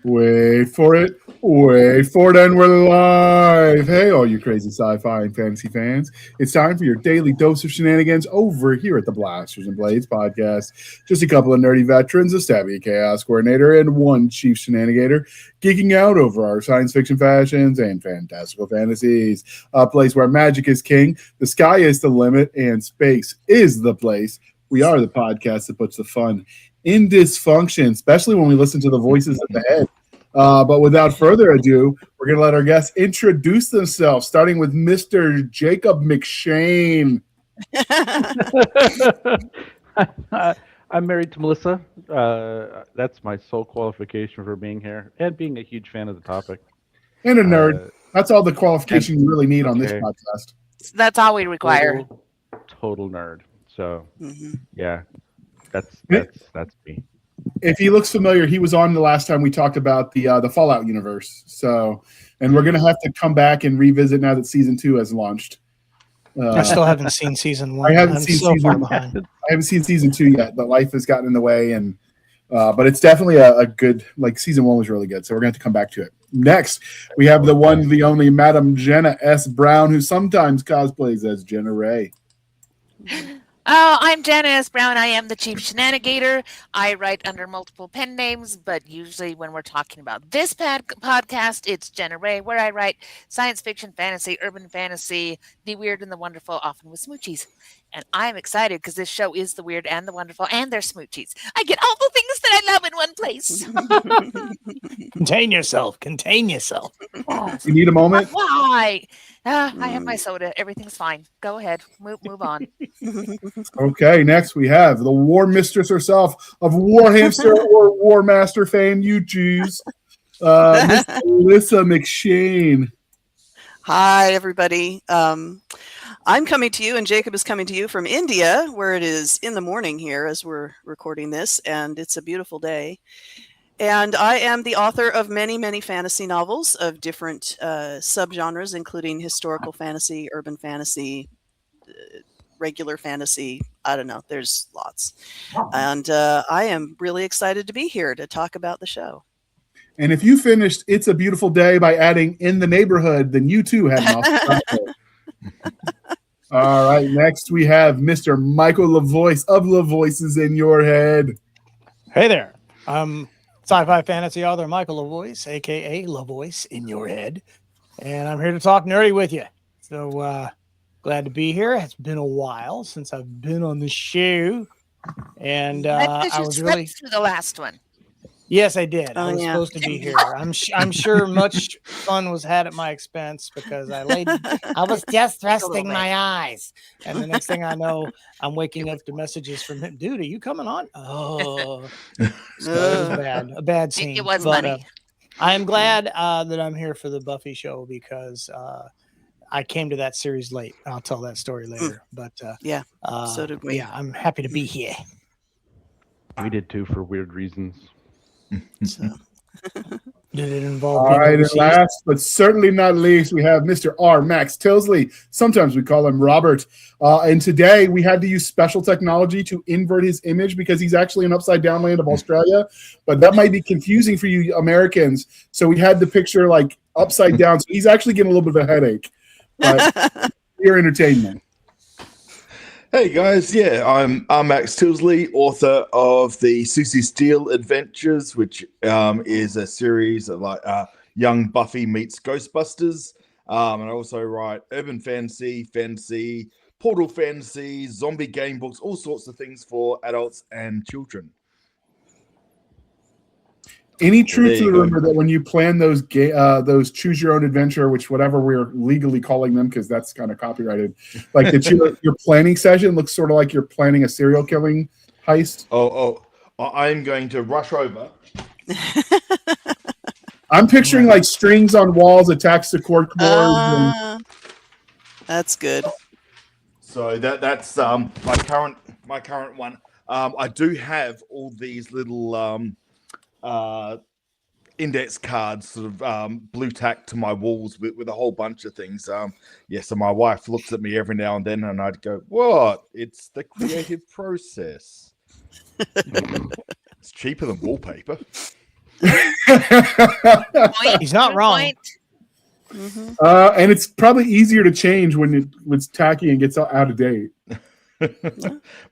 Wait for it. Wait for it, and we're live. Hey, all you crazy sci-fi and fantasy fans. It's time for your daily dose of shenanigans over here at the Blasters and Blades podcast. Just a couple of nerdy veterans, a Stabby Chaos Coordinator, and one Chief Shenanigator, geeking out over our science fiction fashions and fantastical fantasies. A place where magic is king, the sky is the limit, and space is the place. We are the podcast that puts the fun in dysfunction, especially when we listen to the voices at the head. But without further ado, we're going to let our guests introduce themselves, starting with Mr. Jacob McShane. I'm married to Melissa. That's my sole qualification for being here and being a huge fan of the topic. And a nerd. That's all the qualification you really need on this podcast. That's all we require. Total nerd. So, yeah. That's me. If he looks familiar, he was on the last time we talked about the Fallout universe. So, and we're gonna have to come back and revisit now that season 2 has launched. I still haven't seen season 1. I haven't seen season 2 yet. But life has gotten in the way, and but it's definitely a good. Like season 1 was really good, so we're gonna have to come back to it. Next, we have the one, the only Madam Jana S. Brown, who sometimes cosplays as Jenna Ray. Oh, I'm Jana S. Brown. I am the Chief Shenanigator. I write under multiple pen names, but usually when we're talking about this podcast, it's Jenna Ray, where I write science fiction, fantasy, urban fantasy, the weird and the wonderful, often with smoochies. And I'm excited because this show is the weird and the wonderful, and there's smoochies. I get all the things that I love in one place. Contain yourself. You need a moment? Why? I have my soda. Everything's fine. Go ahead. Move on. Okay, next we have the War Mistress herself of War Hamster or War Master fame. You choose. Miss Melissa McShane. Hi, everybody. I'm coming to you, and Jacob is coming to you from India, where it is in the morning here as we're recording this, and it's a beautiful day. And I am the author of many, many fantasy novels of different subgenres, including historical fantasy, urban fantasy, regular fantasy. I don't know. There's lots. And I am really excited to be here to talk about the show. And if you finished It's a Beautiful Day by adding In the Neighborhood, then you too have an awesome. All right, next we have Mr. Michael LaVoice of LaVoices in Your Head. Hey there. Sci-fi fantasy author Michael LaVoice, a.k.a. LaVoice in Your Head. And I'm here to talk nerdy with you. So glad to be here. It's been a while since I've been on the show. And I was really through the last one. Yes, I did. I was supposed to be here. I'm sure much fun was had at my expense because I was just resting my eyes. And the next thing I know, I'm waking up to messages from him. Dude, are you coming on? Oh, so it was a bad scene. It was funny. I am glad that I'm here for the Buffy show because I came to that series late. I'll tell that story later. But so did we. Yeah, I'm happy to be here. We did too for weird reasons. So. Did it involve? All right, and last but certainly not least, we have Mr. R. Max Tilsley. Sometimes we call him Robert. And today we had to use special technology to invert his image because he's actually an upside down land of Australia. But that might be confusing for you Americans. So we had the picture like upside down. So he's actually getting a little bit of a headache. But your entertainment. Hey guys, I'm Max Tilsley, author of the Susie Steele Adventures, which is a series of like young Buffy meets Ghostbusters. And I also write urban fantasy, portal fantasy, zombie game books, all sorts of things for adults and children. Any truth to the rumor that when you plan those choose your own adventure, which whatever we're legally calling them, because that's kind of copyrighted, like that your planning session looks sort of like you're planning a serial killing heist? I'm going to rush over. I'm picturing like strings on walls attached to cord cords. That's good. So that's my current one. I do have all these little index cards sort of blue tacked to my walls with a whole bunch of things. So my wife looks at me every now and then and I'd go, what? It's the creative process. It's cheaper than wallpaper. He's not wrong. Mhm. And it's probably easier to change when it's tacky and gets out of date.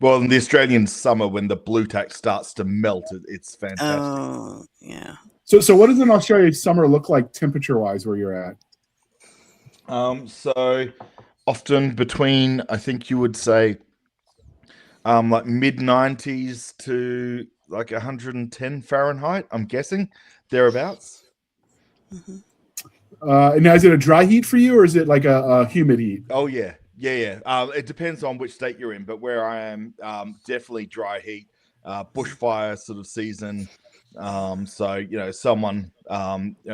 Well, in the Australian summer, when the blue tack starts to melt, it's fantastic. Oh, yeah. So what does an Australian summer look like temperature-wise where you're at? So often between, I think you would say, like mid-90s to like 110 Fahrenheit, I'm guessing, thereabouts. Mhm. And now, is it a dry heat for you, or is it like a humid heat? Oh, yeah. It depends on which state you're in, but where I am, definitely dry heat, bushfire sort of season. So, someone,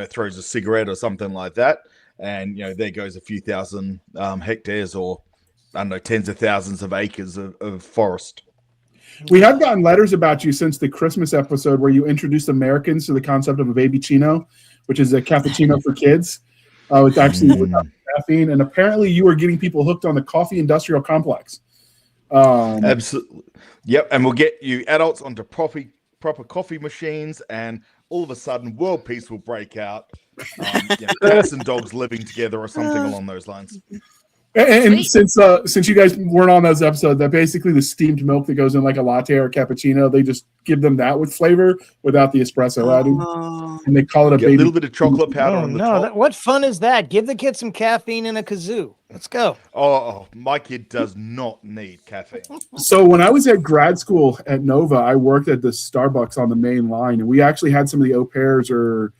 throws a cigarette or something like that, and, there goes a few thousand hectares or, I don't know, tens of thousands of acres of forest. We have gotten letters about you since the Christmas episode where you introduced Americans to the concept of a baby chino, which is a cappuccino for kids. It's actually without caffeine, and apparently you were getting people hooked on the coffee industrial complex. Absolutely. Yep, and we'll get you adults onto proper coffee machines, and all of a sudden world peace will break out. Cats and dogs living together or something along those lines. And since you guys weren't on those episodes, that basically the steamed milk that goes in like a latte or a cappuccino, they just give them that with flavor without the espresso added, and they call it a Get baby. a little bit of chocolate powder on the top. What fun is that? Give the kid some caffeine and a kazoo. Let's go. Oh, my kid does not need caffeine. So when I was at grad school at Nova, I worked at the Starbucks on the main line, and we actually had some of the au pairs or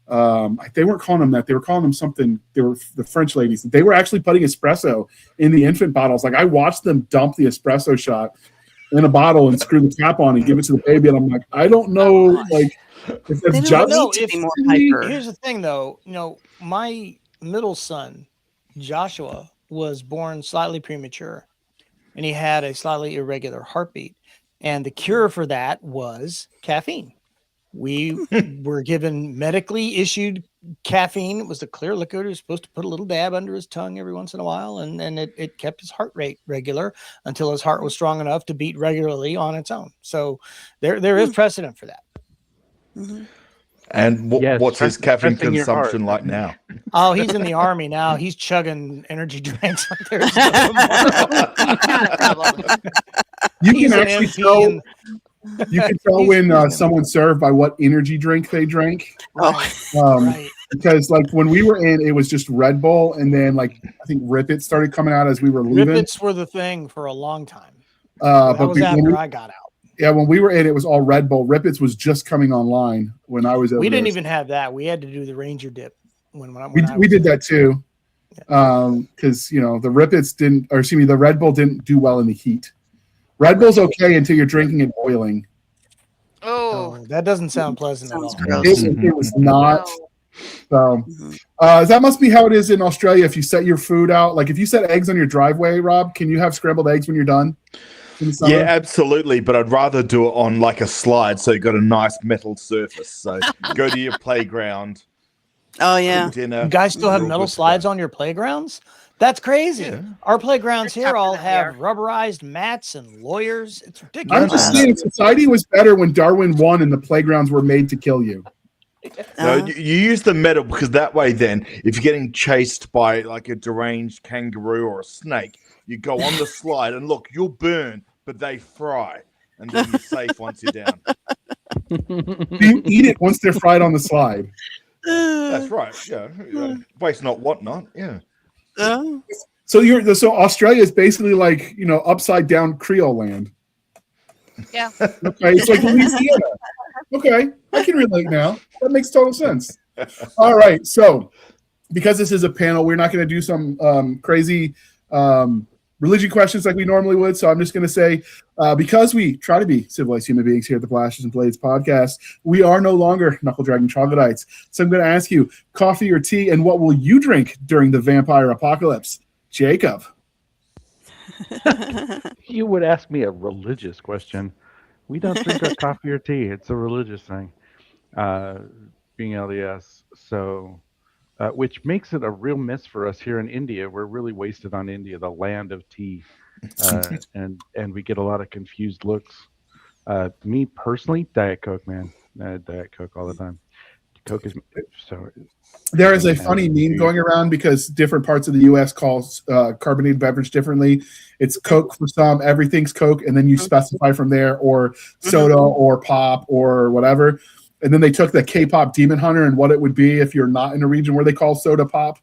they weren't calling them that. They were calling them something. They were the French ladies. They were actually putting espresso in the infant bottles. Like I watched them dump the espresso shot in a bottle and screw the cap on and give it to the baby. And I'm like, I don't know, like if that's just need to be more hyper. Here's the thing, though. My middle son, Joshua, was born slightly premature, and he had a slightly irregular heartbeat. And the cure for that was caffeine. We were given medically issued caffeine. It was a clear liquid. He was supposed to put a little dab under his tongue every once in a while, and it kept his heart rate regular until his heart was strong enough to beat regularly on its own. So there is precedent for that. Mm-hmm. And what's his caffeine consumption like now? Oh, he's in the Army now. He's chugging energy drinks like there's You can actually tell. You can tell when someone's served by what energy drink they drank. Right. Because like when we were in, it was just Red Bull, and then like I think Rip It started coming out as we were leaving. Rip Its were the thing for a long time. But that was after I got out. Yeah, when we were in, it was all Red Bull. Rip Its was just coming online when I was over We didn't there. even have that. We had to do the Ranger dip we did that too. Because the Rip Its didn't, or excuse me, the Red Bull didn't do well in the heat. Red Bull's okay until you're drinking it boiling. Oh, that doesn't sound pleasant at all. It was not. So that must be how it is in Australia. If you set your food out, like if you set eggs on your driveway, Rob, can you have scrambled eggs when you're done? Yeah, absolutely. But I'd rather do it on like a slide, so you got a nice metal surface. So go to your playground. Oh yeah, dinner. You guys still have metal slides on your playgrounds? That's crazy. Yeah. Our playgrounds here all have rubberized mats and lawyers. It's ridiculous. I'm just saying, society was better when Darwin won and the playgrounds were made to kill you. No, you use the metal because that way, then, if you're getting chased by like a deranged kangaroo or a snake, you go on the slide and look, you'll burn, but they fry, and then you're safe once you're down. You eat it once they're fried on the slide. That's right. Yeah, waste not, what not. Yeah. So Australia is basically like upside down Creole land. Yeah. Okay, it's like Louisiana. Okay, I can relate now. That makes total sense. All right, so because this is a panel, we're not going to do some crazy religion questions like we normally would. So I'm just going to say, because we try to be civilized human beings here at the Blasters and Blades podcast, we are no longer knuckle dragging troglodytes. So I'm going to ask you, coffee or tea, and what will you drink during the vampire apocalypse? Jacob. You would ask me a religious question. We don't drink our coffee or tea. It's a religious thing, being LDS. So, which makes it a real miss for us here in India. We're really wasted on India, the land of tea, and we get a lot of confused looks. Me personally, Diet Coke, man. Diet Coke all the time. Coke is so. There is a funny meme going around because different parts of the U.S. call carbonated beverage differently. It's Coke for some, everything's Coke, and then you specify from there, or soda or pop or whatever. And then they took the K-pop Demon Hunter and what it would be if you're not in a region where they call soda pop.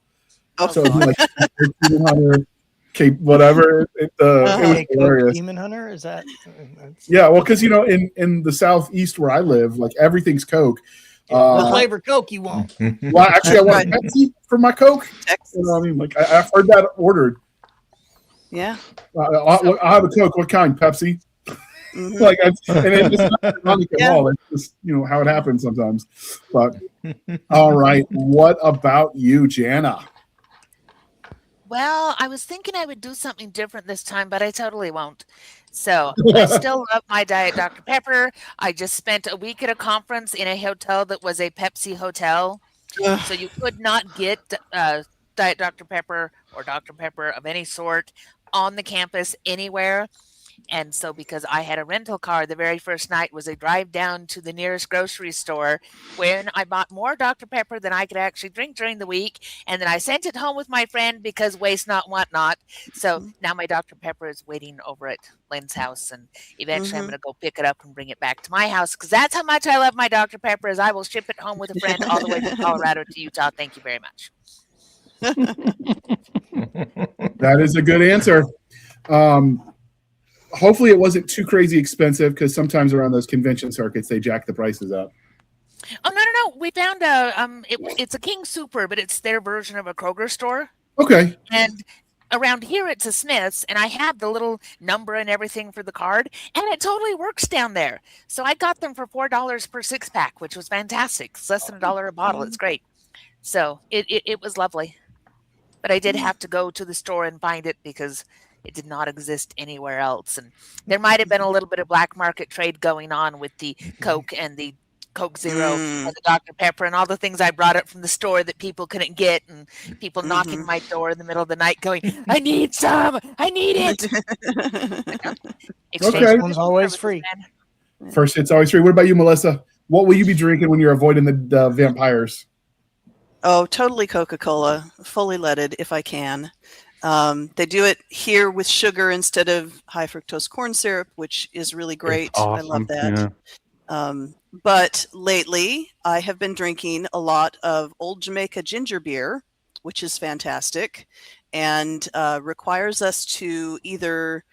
So it'd be like Demon Hunter, whatever. It was hilarious. Demon Hunter, is that? Yeah, well, because in the southeast where I live, like everything's Coke. What flavor Coke you want? Well, actually, I want Pepsi for my Coke. You know what I mean? Like I've heard that ordered. Yeah. I'll have a Coke. What kind? Pepsi. Like, and it's not ironic at all. It's just how it happens sometimes. But all right, what about you, Jana? Well, I was thinking I would do something different this time, but I totally won't. So I still love my Diet Dr. Pepper. I just spent a week at a conference in a hotel that was a Pepsi hotel. So you could not get Diet Dr. Pepper or Dr. Pepper of any sort on the campus anywhere. And so because I had a rental car, the very first night was a drive down to the nearest grocery store when I bought more Dr. Pepper than I could actually drink during the week. And then I sent it home with my friend because waste not, want not. So now my Dr. Pepper is waiting over at Lynn's house. And eventually I'm going to go pick it up and bring it back to my house because that's how much I love my Dr. Pepper is I will ship it home with a friend all the way from Colorado to Utah. Thank you very much. That is a good answer. Hopefully it wasn't too crazy expensive because sometimes around those convention circuits they jack the prices up. Oh no! We found it's a King Super, but it's their version of a Kroger store. Okay. And around here it's a Smith's, and I have the little number and everything for the card, and it totally works down there. So I got them for $4 per 6-pack, which was fantastic. It's less than $1 a bottle. It's great. So it was lovely, but I did have to go to the store and find it because it did not exist anywhere else. And there might have been a little bit of black market trade going on with the Coke and the Coke Zero and the Dr. Pepper and all the things I brought up from the store that people couldn't get, and people knocking my door in the middle of the night going, I need some, I need it. Okay. One's always free. First hit's always free. What about you, Melissa? What will you be drinking when you're avoiding the vampires? Oh, totally Coca-Cola, fully leaded if I can. They do it here with sugar instead of high fructose corn syrup, which is really great. Awesome. I love that. Yeah. But lately, I have been drinking a lot of Old Jamaica ginger beer, which is fantastic, and requires us to either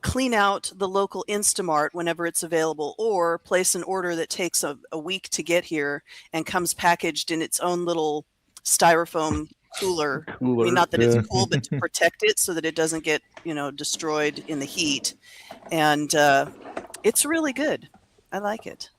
clean out the local Instamart whenever it's available, or place an order that takes a week to get here and comes packaged in its own little styrofoam cooler. I mean, not that it's cool, but to protect it so that it doesn't get destroyed in the heat. And it's really good. I like it.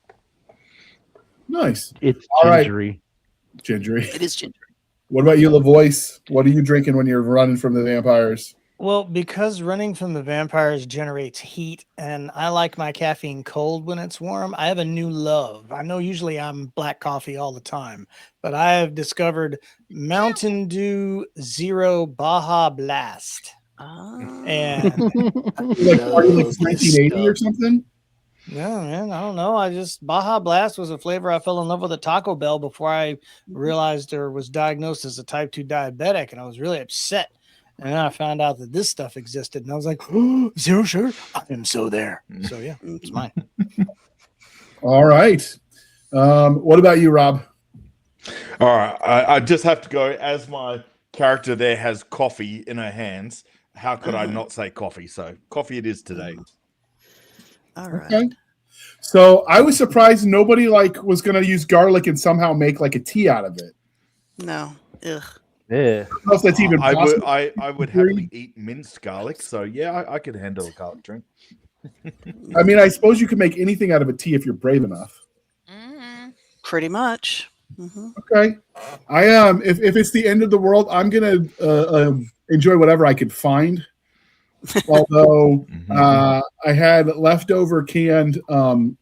Nice. It's gingery. Right. Gingery. It is gingery. What about you, LaVoice? What are you drinking when you're running from the vampires? Well, because running from the vampires generates heat, and I like my caffeine cold when it's warm, I have a new love. I know usually I'm black coffee all the time, but I have discovered Mountain Dew Zero Baja Blast. And like 1980 or something? No, man, I don't know. Baja Blast was a flavor I fell in love with at Taco Bell before I realized or was diagnosed as a type 2 diabetic, and I was really upset. And then I found out that this stuff existed, and I was like, oh, Zero Sugar? I am so there. So, yeah, it's mine. All right. What about you, Rob? All right. I just have to go. As my character there has coffee in her hands, how could I not say coffee? So, coffee it is today. All right. Okay. So, I was surprised nobody was going to use garlic and somehow make a tea out of it. No. Ugh. Yeah. I don't know if that's even possible. I would happily eat minced garlic, so yeah, I could handle a garlic drink. I mean, I suppose you can make anything out of a tea if you're brave enough. Pretty much. Okay. If it's the end of the world, I'm gonna enjoy whatever I could find. Although I had leftover canned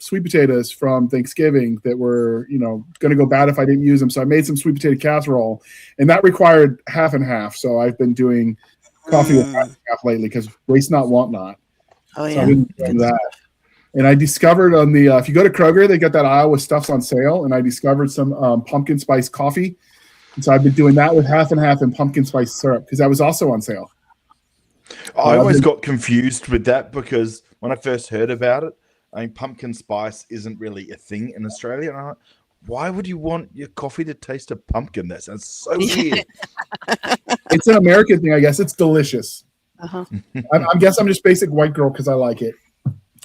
sweet potatoes from Thanksgiving that were, going to go bad if I didn't use them. So I made some sweet potato casserole, and that required half and half. So I've been doing coffee with half and half lately because waste not, want not. Oh, yeah. So I've been doing that. And I discovered on the if you go to Kroger, they got that aisle with stuffs on sale, and I discovered some pumpkin spice coffee. And so I've been doing that with half and half and pumpkin spice syrup because that was also on sale. I always got confused with that because when I first heard about it, I mean, pumpkin spice isn't really a thing in Australia. And I'm like, why would you want your coffee to taste of pumpkin? That sounds so weird. It's an American thing, I guess. It's delicious. Uh-huh. I guess I'm just basic white girl because I like it.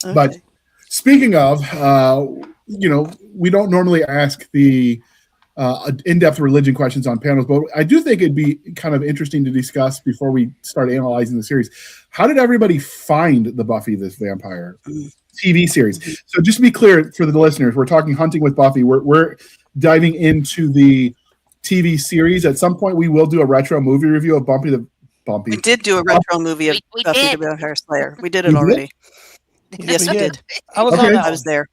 Okay. But speaking of, we don't normally ask the in-depth religion questions on panels, but I do think it'd be kind of interesting to discuss before we start analyzing the series. How did everybody find the Buffy the Vampire TV series? So just to be clear for the listeners, we're talking Hunting with Buffy. We're diving into the TV series. At some point, we will do a retro movie review of Buffy. We did do a retro movie of Buffy the Vampire Slayer. We did it already. Yes, we did. I was I was there.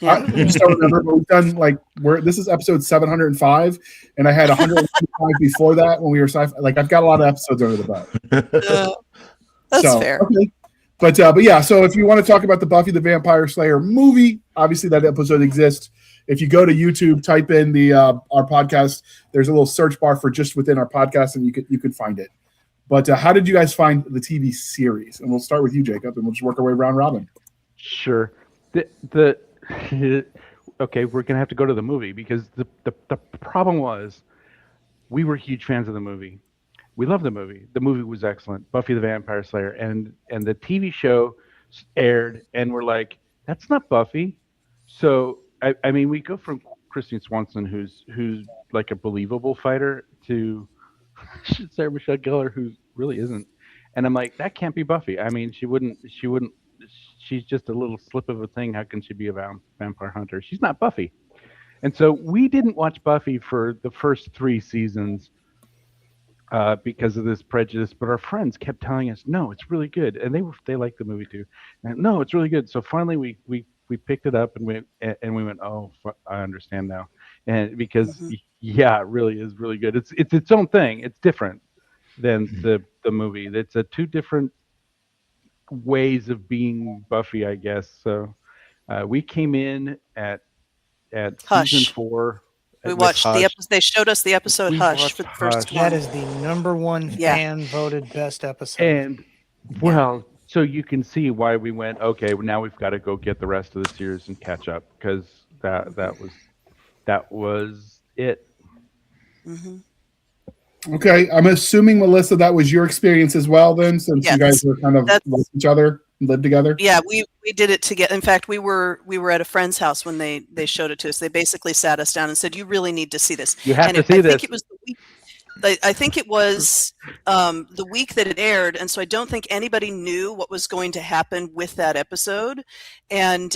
Yeah. I just don't remember, but we've done this is episode 705, and I had 125 before that when we were sci-fi. Like I've got a lot of episodes under the belt. That's fair. Okay. But yeah, so if you want to talk about the Buffy the Vampire Slayer movie, obviously that episode exists. If you go to YouTube, type in the our podcast, there's a little search bar for just within our podcast, and you could find it. But how did you guys find the TV series? And we'll start with you, Jacob, and we'll just work our way round robin. Sure. Okay, we're gonna have to go to the movie because the problem was we were huge fans of the movie. We loved the movie. The movie was excellent, Buffy the Vampire Slayer, and the TV show aired, and we're like, that's not Buffy. So I mean, we go from Christine Swanson, who's like a believable fighter, to Sarah Michelle Gellar, who really isn't. And I'm like, that can't be Buffy. I mean, she wouldn't. She's just a little slip of a thing. How can she be a vampire hunter? She's not Buffy. And so we didn't watch Buffy for the first 3 seasons because of this prejudice. But our friends kept telling us, no, it's really good. And they liked the movie too. And no, it's really good. So finally we picked it up and we went, oh, I understand now. And because yeah, it really is really good. It's its own thing. It's different than the movie. It's a 2 different ways of being Buffy, I guess. So we came in at season 4. We watched the episode. They showed us the episode Hush for the first one. That is the number 1 fan voted best episode. And so you can see why we went, okay, well, now we've got to go get the rest of the series and catch up, because that was it. Mm-hmm. Okay, I'm assuming, Melissa, that was your experience as well then, since you guys were kind of like each other, lived together? Yeah, we did it together. In fact, we were at a friend's house when they showed it to us. They basically sat us down and said, you really need to see this. You have to see this. I think it was the week that it aired, and so I don't think anybody knew what was going to happen with that episode. And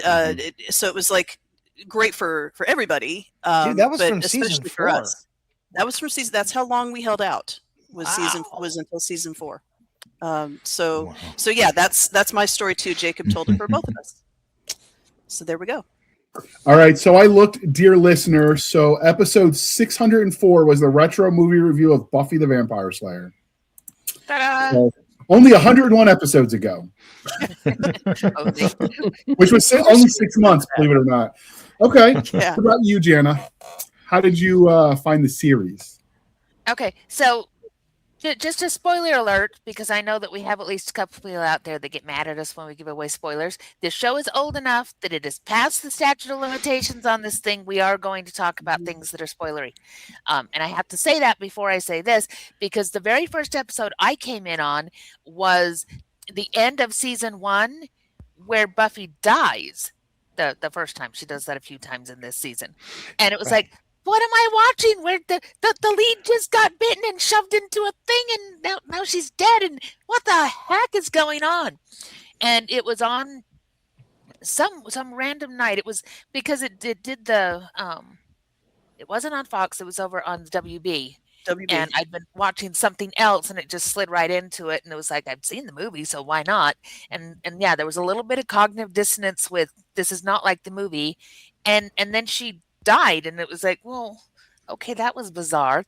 so it was like great for everybody. Dude, that was but from especially season 4. for us. That was from season. That's how long we held out. Was until season 4. So yeah, that's my story too. Jacob told it for both of us. So there we go. All right. So I looked, dear listener. So episode 604 was the retro movie review of Buffy the Vampire Slayer. Ta-da! So only 101 episodes ago, which was only 6 months, believe it or not. Okay. Yeah. What about you, Jana? How did you find the series? Okay, so just a spoiler alert, because I know that we have at least a couple people out there that get mad at us when we give away spoilers. This show is old enough that it is past the statute of limitations on this thing. We are going to talk about things that are spoilery. And I have to say that before I say this, because the very first episode I came in on was the end of season 1, where Buffy dies the first time. She does that a few times in this season. And it was like, what am I watching? Where the lead just got bitten and shoved into a thing, and now she's dead, and what the heck is going on? And it was on some random night. It was because it did the it wasn't on Fox, it was over on WB. And I'd been watching something else, and it just slid right into it, and it was like, I've seen the movie, so why not? And yeah, there was a little bit of cognitive dissonance with, this is not like the movie. And then she died, and it was like, well, okay, that was bizarre.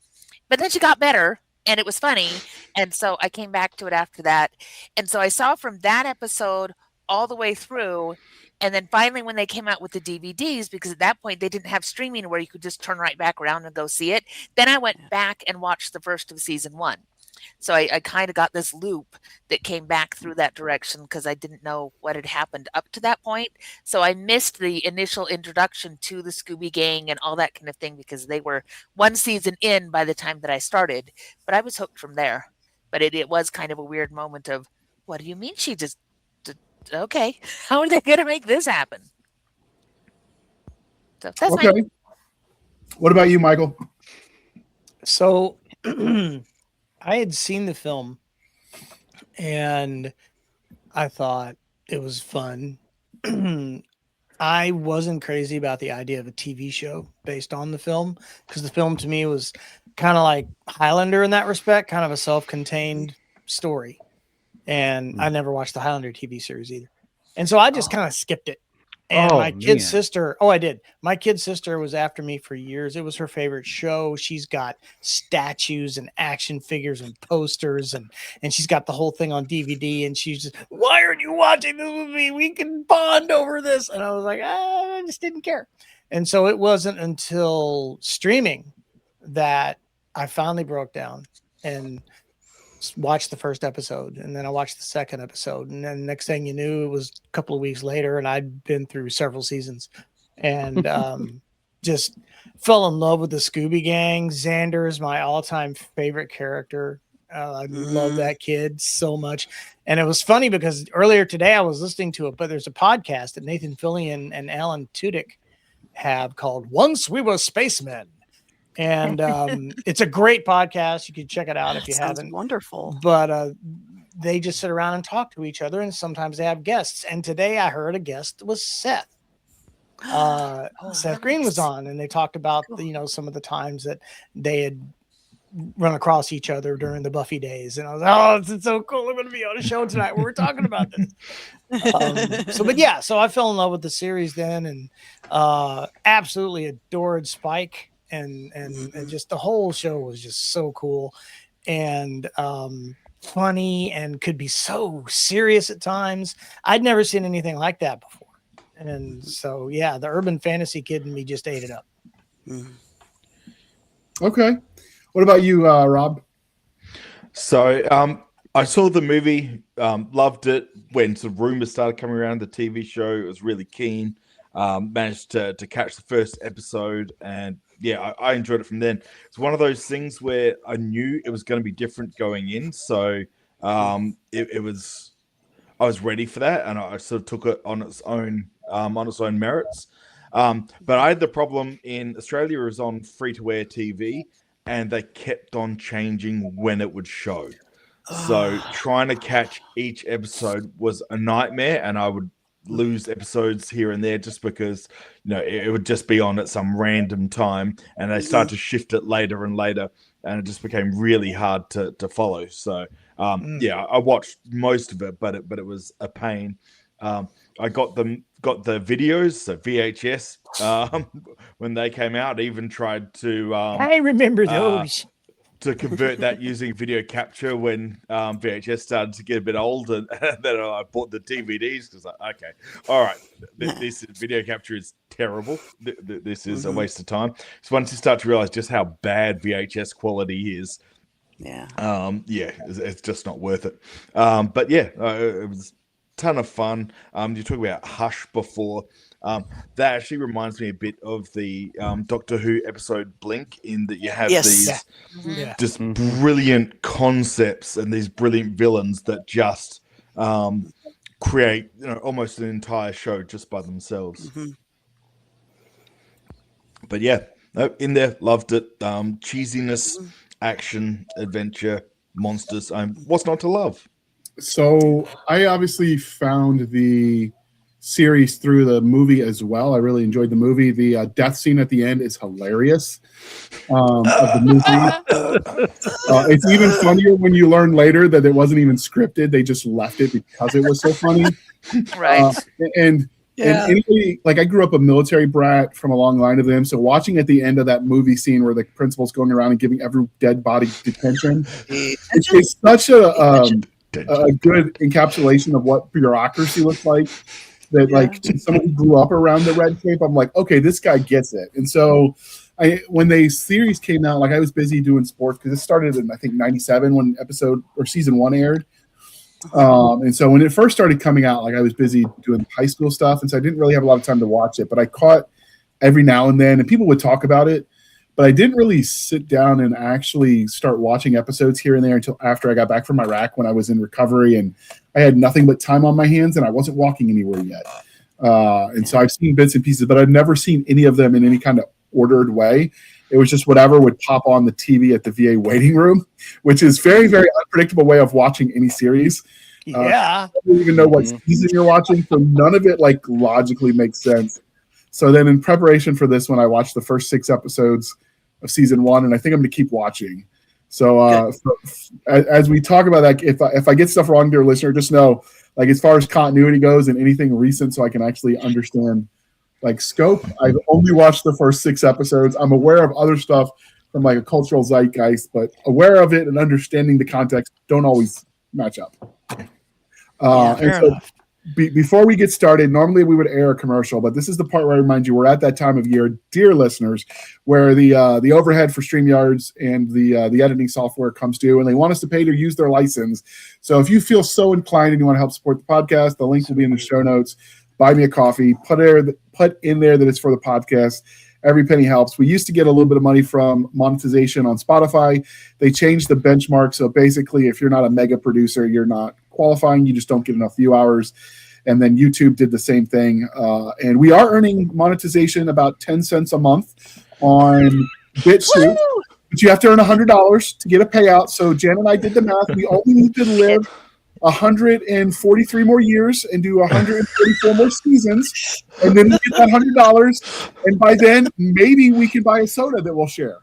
But then she got better, and it was funny, and so I came back to it after that. And so I saw from that episode all the way through, And then finally, when they came out with the DVDs, because at that point they didn't have streaming where you could just turn right back around and go see it, then I went back and watched the first of season 1. So I kind of got this loop that came back through that direction because I didn't know what had happened up to that point. So I missed the initial introduction to the Scooby Gang and all that kind of thing because they were one season in by the time that I started. But I was hooked from there. But it was kind of a weird moment of, what do you mean she just, okay, how are they going to make this happen? So that's okay. What about you, Michael? So I had seen the film and I thought it was fun. I wasn't crazy about the idea of a TV show based on the film because the film to me was kind of like Highlander in that respect, kind of a self-contained story. And I never watched the Highlander TV series either. And so I just kind of skipped it. And my kid's sister, I did. My kid's sister was after me for years. It was her favorite show. She's got statues and action figures and posters, and she's got the whole thing on DVD. And she's just, why aren't you watching this with me? We can bond over this. And I was like, I just didn't care. And so it wasn't until streaming that I finally broke down and watched the first episode, and then I watched the second episode, and then next thing you knew, it was a couple of weeks later, and I'd been through several seasons, and just fell in love with the Scooby Gang. Xander is my all-time favorite character. I love that kid so much, and it was funny because earlier today I was listening to it, but there's a podcast that Nathan Fillion and Alan Tudyk have called "Once We Were Spacemen." And it's a great podcast. You can check it out if you haven't. Wonderful. But they just sit around and talk to each other, and sometimes they have guests. And today I heard a guest was Seth. Seth Green was on, and they talked about some of the times that they had run across each other during the Buffy days. And I was like, oh, this is so cool. I'm going to be on a show tonight where we're talking about this. So I fell in love with the series then, and absolutely adored Spike. And just the whole show was just so cool and funny and could be so serious at times. I'd never seen anything like that before. And so, the urban fantasy kid in me just ate it up. Okay. What about you, Rob? So I saw the movie, loved it. When some rumors started coming around the TV show, I was really keen. Managed to catch the first episode, and I enjoyed it from then. It's one of those things where I knew it was going to be different going in, so I was ready for that, and I sort of took it on its own merits. But I had the problem in Australia. It was on free-to-air TV, and they kept on changing when it would show. So trying to catch each episode was a nightmare, and I would lose episodes here and there just because it would just be on at some random time, and they started to shift it later and later, and it just became really hard to follow. So I watched most of it, but it was a pain. I got the videos, so VHS, when they came out. I even tried to I remember those. To convert that using video capture when VHS started to get a bit old, and then I bought the DVDs because okay, all right, this video capture is terrible. This is a waste of time. So once you start to realize just how bad VHS quality is, it's just not worth it. It was a ton of fun. You talked about Hush before. That actually reminds me a bit of the Doctor Who episode Blink, in that you have these just brilliant concepts and these brilliant villains that just create almost an entire show just by themselves. But in there, loved it. Cheesiness, action, adventure, monsters. What's not to love? So I obviously found the series through the movie as well. I really enjoyed the movie. The death scene at the end is hilarious of the movie. It's even funnier when you learn later that it wasn't even scripted. They just left it because it was so funny. Right. And anybody, like, I grew up a military brat from a long line of them. So watching at the end of that movie scene where the principal's going around and giving every dead body detention, it's such a good encapsulation of what bureaucracy looks like. that like to someone who grew up around the red tape, I'm like, okay, this guy gets it. And so when the series came out, like I was busy doing sports because it started in I think 97 when season 1 aired. And so when it first started coming out, like I was busy doing high school stuff, and so I didn't really have a lot of time to watch it, but I caught every now and then, and people would talk about it, but I didn't really sit down and actually start watching episodes here and there until after I got back from Iraq when I was in recovery and I had nothing but time on my hands and I wasn't walking anywhere yet. And so I've seen bits and pieces, but I've never seen any of them in any kind of ordered way. It was just whatever would pop on the TV at the VA waiting room, which is very, very unpredictable way of watching any series. Yeah. I don't even know what season you're watching, so none of it like logically makes sense. So then in preparation for this one, I watched the first 6 episodes of season 1, and I think I'm going to keep watching. So as we talk about that, if I get stuff wrong, dear listener, just know, like as far as continuity goes and anything recent, so I can actually understand like scope, I've only watched the first 6 episodes. I'm aware of other stuff from like a cultural zeitgeist, but aware of it and understanding the context don't always match up. Before we get started, normally we would air a commercial, but this is the part where I remind you we're at that time of year, dear listeners, where the overhead for StreamYards and the editing software comes due, and they want us to pay to use their license. So if you feel so inclined and you want to help support the podcast, the link will be in the show notes. Buy me a coffee. Put in there that it's for the podcast. Every penny helps. We used to get a little bit of money from monetization on Spotify. They changed the benchmark, so basically, if you're not a mega producer, you're not qualifying. You just don't get enough view hours. And then YouTube did the same thing. And we are earning monetization about 10 cents a month on BitSoup. But you have to earn $100 to get a payout. So Jen and I did the math. We only need to live 143 more years and do 134 more seasons. And then we get that $100. And by then, maybe we can buy a soda that we'll share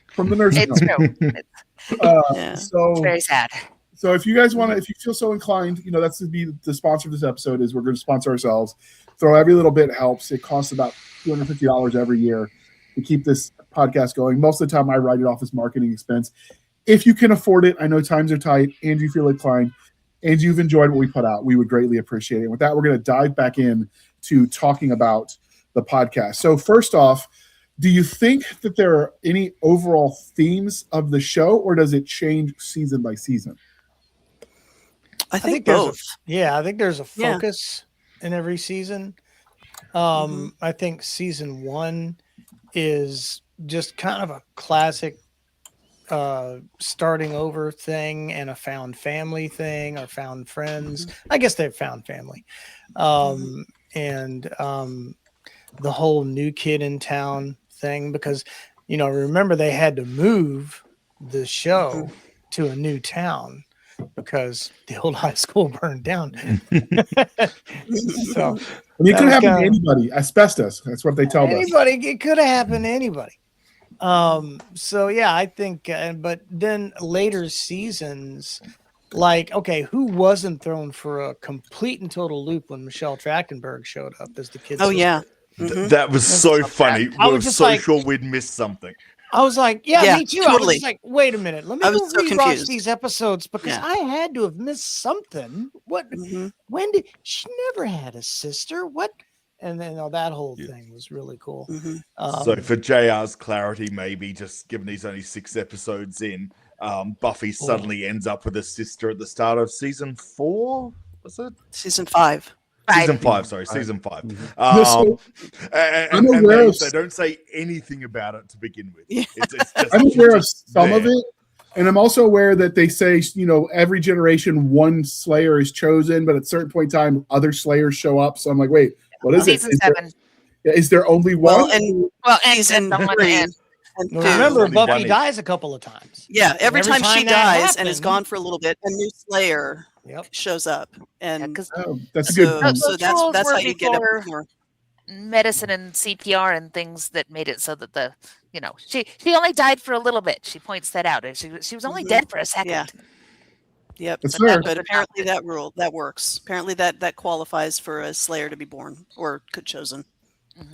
from the nursing home. It's true. So It's very sad. So if you guys want to, if you feel so inclined, that's to be the sponsor of this episode is we're going to sponsor ourselves. Throw every little bit helps. It costs about $250 every year to keep this podcast going. Most of the time I write it off as marketing expense. If you can afford it, I know times are tight and you feel inclined and you've enjoyed what we put out, we would greatly appreciate it. With that, we're going to dive back in to talking about the podcast. So first off, do you think that there are any overall themes of the show, or does it change season by season? I think both. I think there's a focus in every season. I think season 1 is just kind of a classic starting over thing and a found family thing or found friends. I guess they've found family. And the whole new kid in town thing, because, remember they had to move the show to a new town because the old high school burned down. So it could happen to anybody. Asbestos. That's what they tell us. It could have happened to anybody. I think, but then later seasons, like, okay, who wasn't thrown for a complete and total loop when Michelle Trachtenberg showed up as the kid? Oh, yeah. That was so funny. I We was were just so like- sure we'd missed something. I was like, me too. Totally. I was just like, wait a minute. Let me I go was so rewatch confused. these episodes because Yeah. I had to have missed something. What? When did she never had a sister? What? And then that whole thing was really cool. So for JR's clarity, maybe just given he's only 6 episodes in, Buffy suddenly ends up with a sister at the start of season 4. Was it Season 5. season 5? Sorry, season 5. I'm And aware of- they don't say anything about it to begin with. Yeah. It's just, I'm aware of just some there. of it, and I'm also aware that they say, every generation one Slayer is chosen, but at a certain point in time, other Slayers show up. So I'm like, wait, what is Season it? 7. Is there only one? Well, and season someone 3. and- And Well, 2. remember, Only one Buffy is- dies a couple of times. Yeah, every time she that dies and is happened- gone for a little bit, a new Slayer Yep. shows up. And Because Oh, that's a good so, point. so Those that's rules were how you get up before- more. medicine and CPR and things that made it so that she only died for a little bit. She points that out. She was only dead for a second. Yeah. Yep. That's But fair. But apparently that works. Apparently that qualifies for a Slayer to be born or chosen.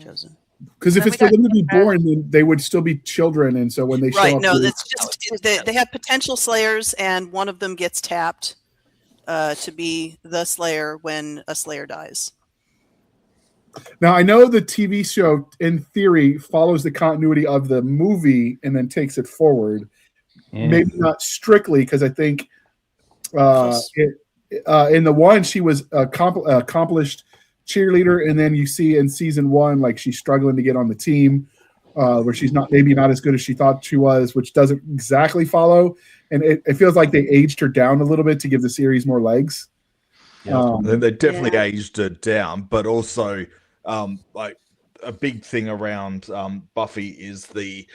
Chosen. Because if Then it's we for them got- to be born, then they would still be children, and so when they show Right. up, No, they- that's just they have potential Slayers, and one of them gets tapped to be the Slayer when a Slayer dies. Now, I know the TV show, in theory, follows the continuity of the movie and then takes it forward. Yeah. Maybe not strictly, because I think in the one, she was accomplished cheerleader, and then you see in season 1, like she's struggling to get on the team, where she's not as good as she thought she was, which doesn't exactly follow. And it feels like they aged her down a little bit to give the series more legs. They definitely aged her down, but also like a big thing around Buffy is the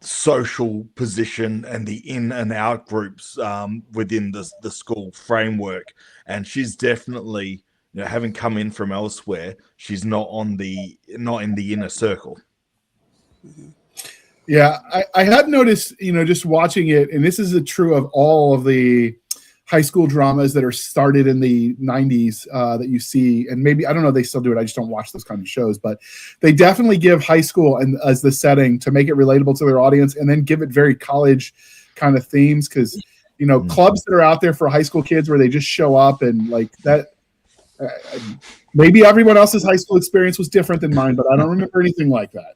social position and the in and out groups within the school framework. And she's definitely, having come in from elsewhere, she's not in the inner circle. Yeah, I had noticed, just watching it, and this is true of all of the high school dramas that are started in the 90s that you see, and maybe, I don't know if they still do it, I just don't watch those kind of shows, but they definitely give high school as the setting to make it relatable to their audience, and then give it very college kind of themes, because, clubs that are out there for high school kids where they just show up and like that, maybe everyone else's high school experience was different than mine, but I don't remember anything like that.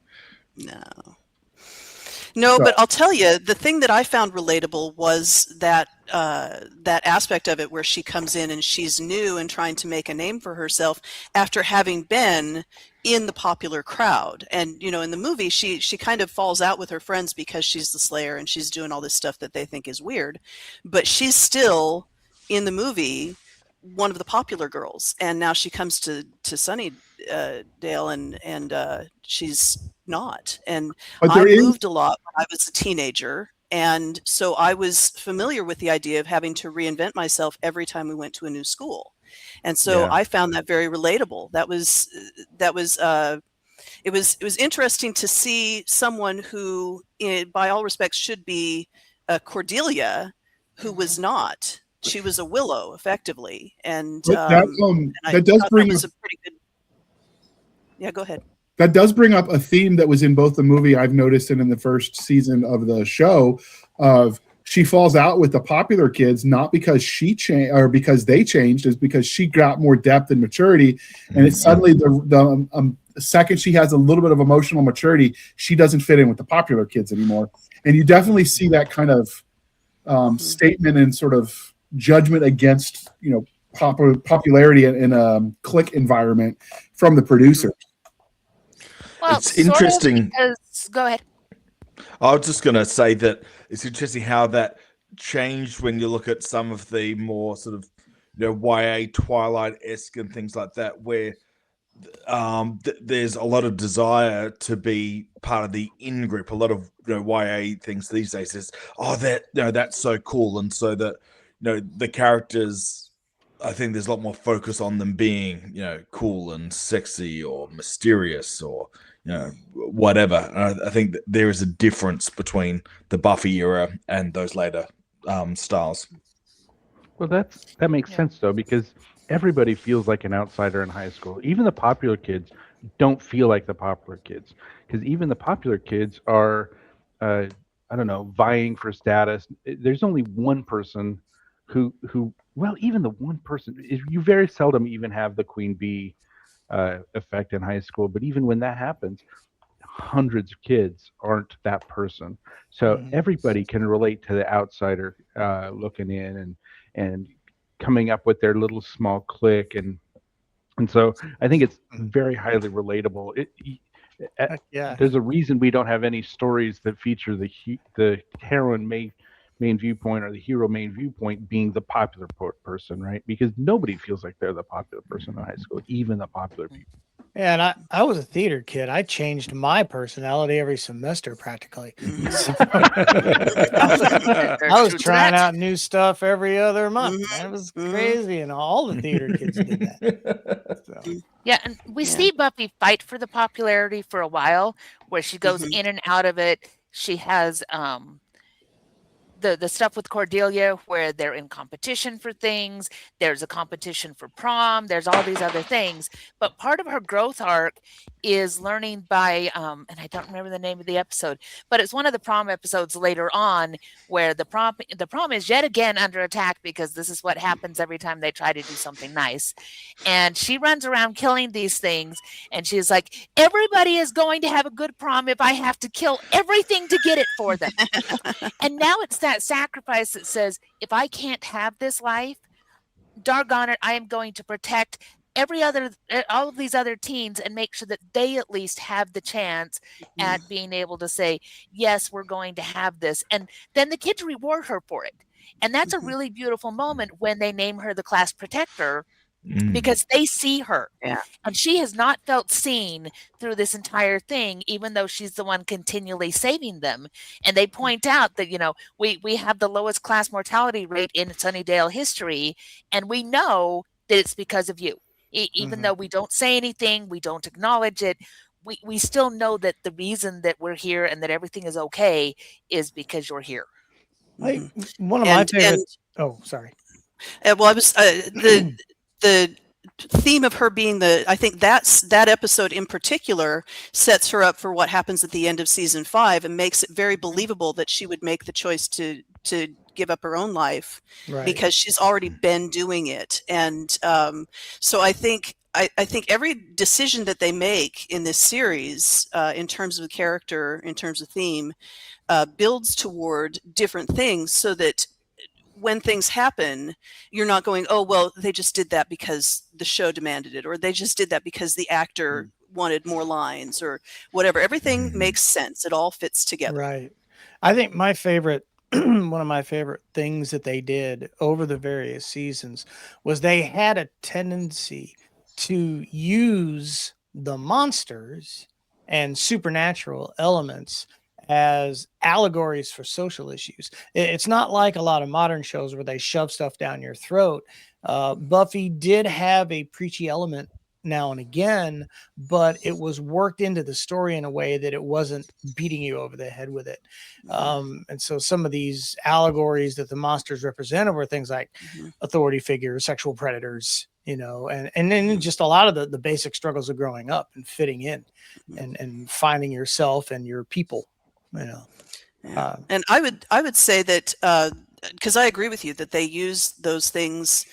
No, but I'll tell you, the thing that I found relatable was that that aspect of it where she comes in and she's new and trying to make a name for herself after having been in the popular crowd. And, in the movie, she kind of falls out with her friends because she's the Slayer and she's doing all this stuff that they think is weird. But she's still, in the movie, one of the popular girls. And now she comes to Sunnydale and she's not. And I moved a lot when I was a teenager, and so I was familiar with the idea of having to reinvent myself every time we went to a new school. And so I found that very relatable. It was interesting to see someone who, by all respects, should be Cordelia, who was not. She was a Willow, effectively, and that does bring up a pretty good. Yeah, go ahead. That does bring up a theme that was in both the movie, I've noticed, and in the first season of the show, of she falls out with the popular kids, not because she changed or because they changed, is because she got more depth and maturity. And it's suddenly the second she has a little bit of emotional maturity, she doesn't fit in with the popular kids anymore. And you definitely see that kind of statement and sort of judgment against, popularity in a clique environment from the producer. Well, it's interesting. Go ahead. I was just going to say that it's interesting how that changed when you look at some of the more sort of, YA Twilight-esque and things like that, where there's a lot of desire to be part of the in group. A lot of YA things these days is, that's so cool, and so that the characters. I think there's a lot more focus on them being, cool and sexy or mysterious or, whatever. I think that there is a difference between the Buffy era and those later styles. Well, that makes sense, though, because everybody feels like an outsider in high school. Even the popular kids don't feel like the popular kids, because even the popular kids are, vying for status. There's only one person who well, even the one person, you very seldom even have the Queen Bee effect in high school. But even when that happens, hundreds of kids aren't that person. So everybody can relate to the outsider looking in and coming up with their little small clique. And so I think it's very highly relatable. There's a reason we don't have any stories that feature the heroine main viewpoint or the hero main viewpoint being the popular person, right? Because nobody feels like they're the popular person in high school, even the popular people. Yeah, and I was a theater kid. I changed my personality every semester practically. I was trying out new stuff every other month. Man, it was crazy, and all the theater kids did that. So. Yeah, and we see Buffy fight for the popularity for a while, where she goes in and out of it. She has the stuff with Cordelia where they're in competition for things. There's a competition for prom. There's all these other things. But part of her growth arc is learning by, and I don't remember the name of the episode, but it's one of the prom episodes later on where the prom is yet again under attack because this is what happens every time they try to do something nice. And she runs around killing these things. And she's like, everybody is going to have a good prom if I have to kill everything to get it for them. And now it's that sacrifice that says, if I can't have this life, doggone it, I am going to protect all of these other teens and make sure that they at least have the chance at being able to say, yes, we're going to have this. And then the kids reward her for it. And that's a really beautiful moment when they name her the class protector. Because they see her, and she has not felt seen through this entire thing, even though she's the one continually saving them. And they point out that, we have the lowest class mortality rate in Sunnydale history, and we know that it's because of you. Even though we don't say anything, we don't acknowledge it, we still know that the reason that we're here and that everything is okay is because you're here. One of my favorite. Oh, sorry. Well, I was the theme of her being I think that episode in particular sets her up for what happens at the end of season 5 and makes it very believable that she would make the choice to give up her own life because she's already been doing it. And so I think every decision that they make in this series, in terms of the character, in terms of theme, builds toward different things so that when things happen, you're not going, oh, well, they just did that because the show demanded it, or they just did that because the actor wanted more lines or whatever. Everything makes sense. It all fits together. Right. I think my favorite, one of my favorite things that they did over the various seasons was they had a tendency to use the monsters and supernatural elements as allegories for social issues. It's not like a lot of modern shows where they shove stuff down your throat. Buffy did have a preachy element now and again, but it was worked into the story in a way that it wasn't beating you over the head with it. And so some of these allegories that the monsters represented were things like authority figures, sexual predators, and then just a lot of the basic struggles of growing up and fitting in and finding yourself and your people. And I would say that because I agree with you that they use those things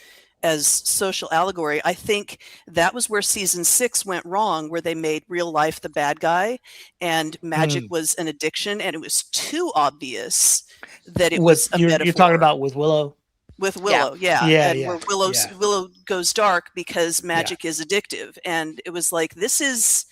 as social allegory. I think that was where season 6 went wrong, where they made real life the bad guy and magic was an addiction, and it was too obvious that it was a metaphor. You're talking about with Willow? With Willow, where Willow goes dark because magic is addictive, and it was like this is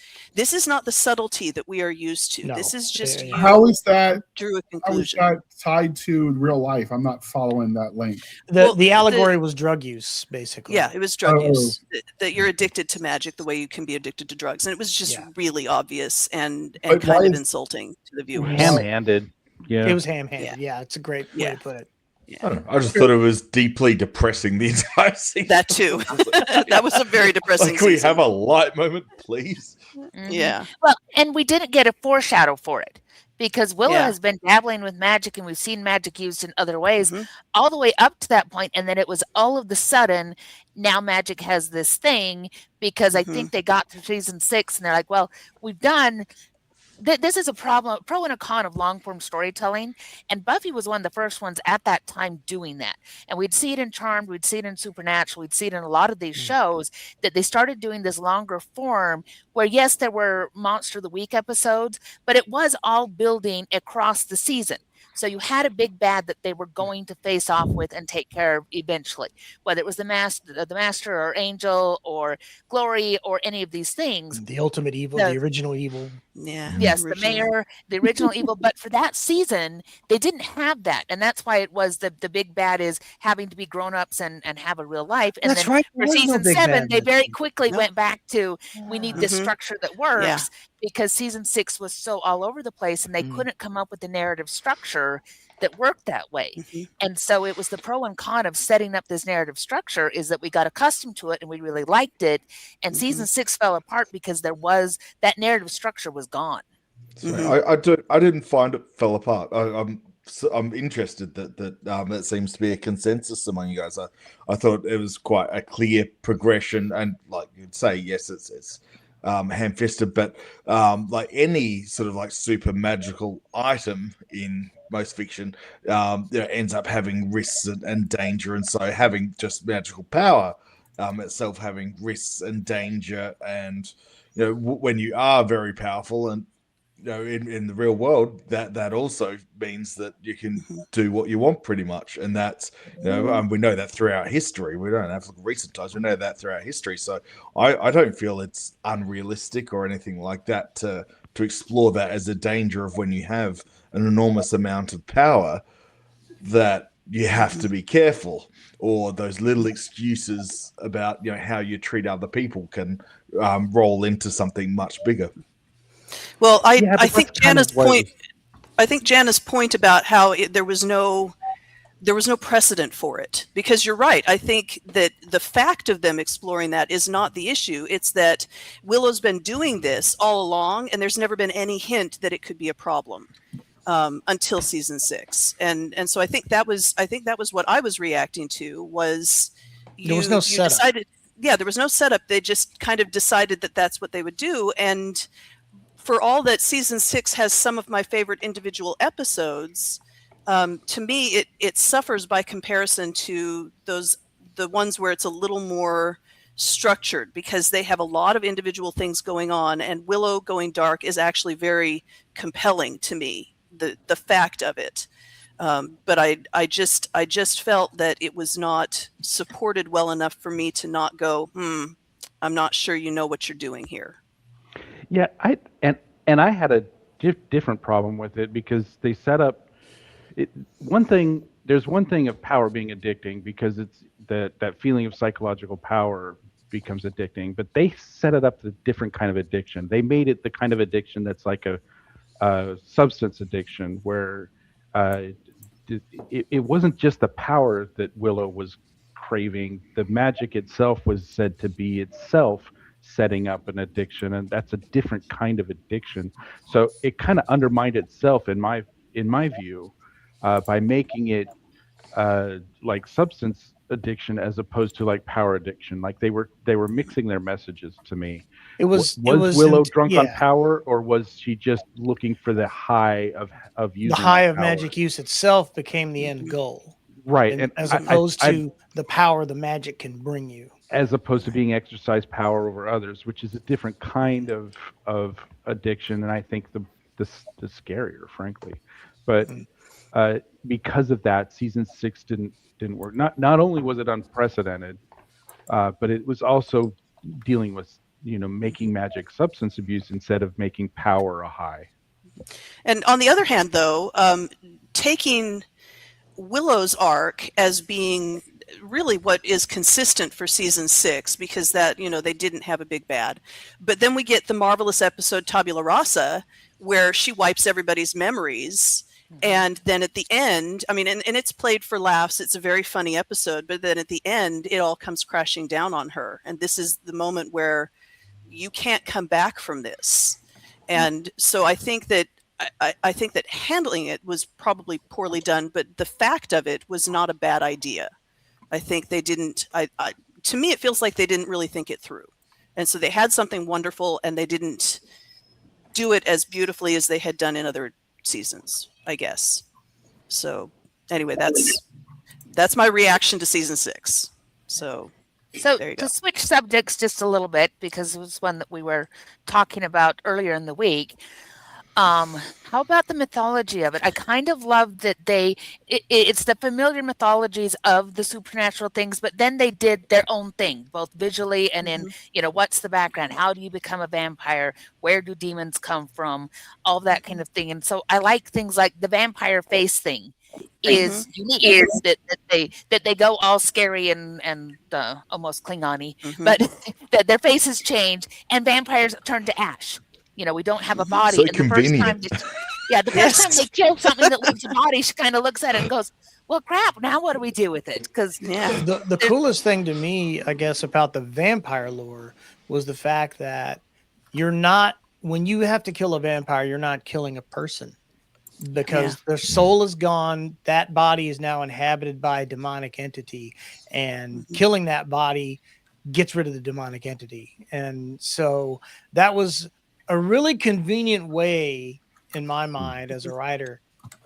not the subtlety that we are used to. No. This is just you. How is that? Drew a conclusion. How is that tied to real life? I'm not following that link. The allegory was drug use, basically. Yeah, it was drug use. That you're addicted to magic the way you can be addicted to drugs, and it was just really obvious and kind of insulting to the viewers. Ham-handed. Yeah, it was ham-handed. Yeah, it's a great way to put it. Yeah. I just thought it was deeply depressing the entire season. That too. That was a very depressing Can we have a light moment, please? Yeah. Well, and we didn't get a foreshadow for it because Willow has been dabbling with magic and we've seen magic used in other ways all the way up to that point. And then it was all of the sudden, now magic has this thing because I think they got through season 6 and they're like, well, we've done... This is a problem, pro and a con of long form storytelling. And Buffy was one of the first ones at that time doing that. And we'd see it in Charmed, we'd see it in Supernatural, we'd see it in a lot of these shows that they started doing this longer form where, yes, there were Monster of the Week episodes, but it was all building across the season. So you had a big bad that they were going to face off with and take care of eventually, whether it was the master or Angel or Glory or any of these things. The ultimate evil, the original evil. Yeah. Yes, the mayor, the original evil. But for that season, they didn't have that. And that's why it was the big bad is having to be grown-ups and have a real life. And that's then right. For season 7, they very quickly went back to, we need this structure that works because season 6 was so all over the place and they couldn't come up with the narrative structure that worked that way. And so it was the pro and con of setting up this narrative structure is that we got accustomed to it and we really liked it. And season 6 fell apart because there was that narrative structure was gone. I didn't find it fell apart. I'm interested that seems to be a consensus among you guys. I thought it was quite a clear progression, and like you'd say, yes, it's ham-fisted, but like any sort of like super magical item in most fiction, ends up having risks and danger, and so having just magical power itself having risks and danger, and when you are very powerful, and in the real world, that also means that you can do what you want pretty much, and that's we know that throughout history. We don't have to look at recent times. We know that throughout history. So I don't feel it's unrealistic or anything like that to explore that as a danger of when you have an enormous amount of power that you have to be careful, or those little excuses about how you treat other people can roll into something much bigger. Well, I think Jana's point. I think Jana's point about how there was no precedent for it, because you're right. I think that the fact of them exploring that is not the issue. It's that Willow's been doing this all along, and there's never been any hint that it could be a problem until season 6. And so I think that was what I was reacting to. Was there was no setup. There was no setup. They just kind of decided that that's what they would do. And for all that season 6 has some of my favorite individual episodes, to me, it suffers by comparison to the ones where it's a little more structured, because they have a lot of individual things going on, and Willow going dark is actually very compelling to me, the fact of it. But I just felt that it was not supported well enough for me to not go, I'm not sure you know what you're doing here. Yeah, I had a different problem with it, because they set up it. There's one thing of power being addicting, because it's that feeling of psychological power becomes addicting. But they set it up as a different kind of addiction. They made it the kind of addiction that's like a substance addiction, where it wasn't just the power that Willow was craving. The magic itself was said to be itself setting up an addiction, and that's a different kind of addiction. So it kind of undermined itself in my view by making it like substance addiction as opposed to like power addiction. Like they were mixing their messages to me. Was Willow drunk on power, or was she just looking for the high of using the high of power? Magic use itself became the end goal, right? And as opposed to the power the magic can bring you, as opposed to being exercised power over others, which is a different kind of addiction, and I think the scarier, frankly. But because of that, season 6 didn't work. Not only was it unprecedented, but it was also dealing with making magic substance abuse instead of making power a high. And on the other hand, though, taking Willow's arc as being really what is consistent for season 6, because that they didn't have a big bad, but then we get the marvelous episode Tabula Rasa, where she wipes everybody's memories. And then at the end, I mean, and it's played for laughs. It's a very funny episode, but then at the end, it all comes crashing down on her. And this is the moment where you can't come back from this. And so I think that I think that handling it was probably poorly done, but the fact of it was not a bad idea. I think they didn't. To me, it feels like they didn't really think it through, and so they had something wonderful, and they didn't do it as beautifully as they had done in other seasons, I guess. So anyway, that's my reaction to season 6. So to switch subjects just a little bit, because it was one that we were talking about earlier in the week. How about the mythology of it? I kind of love that it's the familiar mythologies of the supernatural things, but then they did their own thing, both visually and in, what's the background? How do you become a vampire? Where do demons come from? All that kind of thing. And so I like things like the vampire face thing is unique, that they go all scary and almost Klingon-y, but that their faces change and vampires turn to ash. We don't have a body. So and convenient. The first time they kill something that leaves a body, she kind of looks at it and goes, well, crap, now what do we do with it? Because the coolest thing to me, I guess, about the vampire lore was the fact that when you have to kill a vampire, you're not killing a person. because their soul is gone. That body is now inhabited by a demonic entity, and killing that body gets rid of the demonic entity. And so that was a really convenient way, in my mind, as a writer,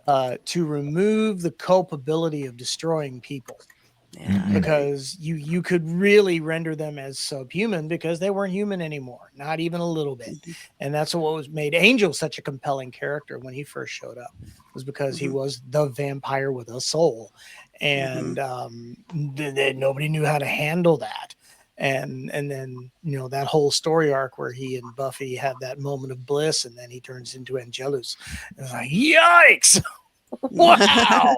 to remove the culpability of destroying people. Because you could really render them as subhuman because they weren't human anymore, not even a little bit. And that's what was made Angel such a compelling character when he first showed up, was because he was the vampire with a soul, and nobody knew how to handle that. And then that whole story arc where he and Buffy have that moment of bliss, and then he turns into Angelus. It's like, yikes! Wow,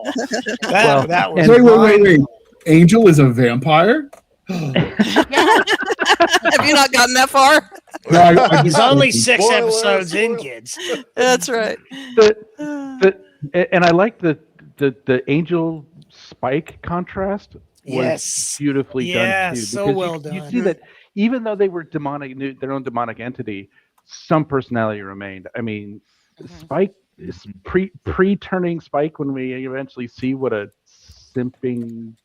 that was wait. Angel is a vampire? Have you not gotten that far? No, He's only 6 episodes in, kids. That's right. And I like the Angel Spike contrast. Yes, beautifully done too. So well done. You see that even though they were their own demonic entity, some personality remained. I mean, Spike is pre-turning Spike when we eventually see what a simping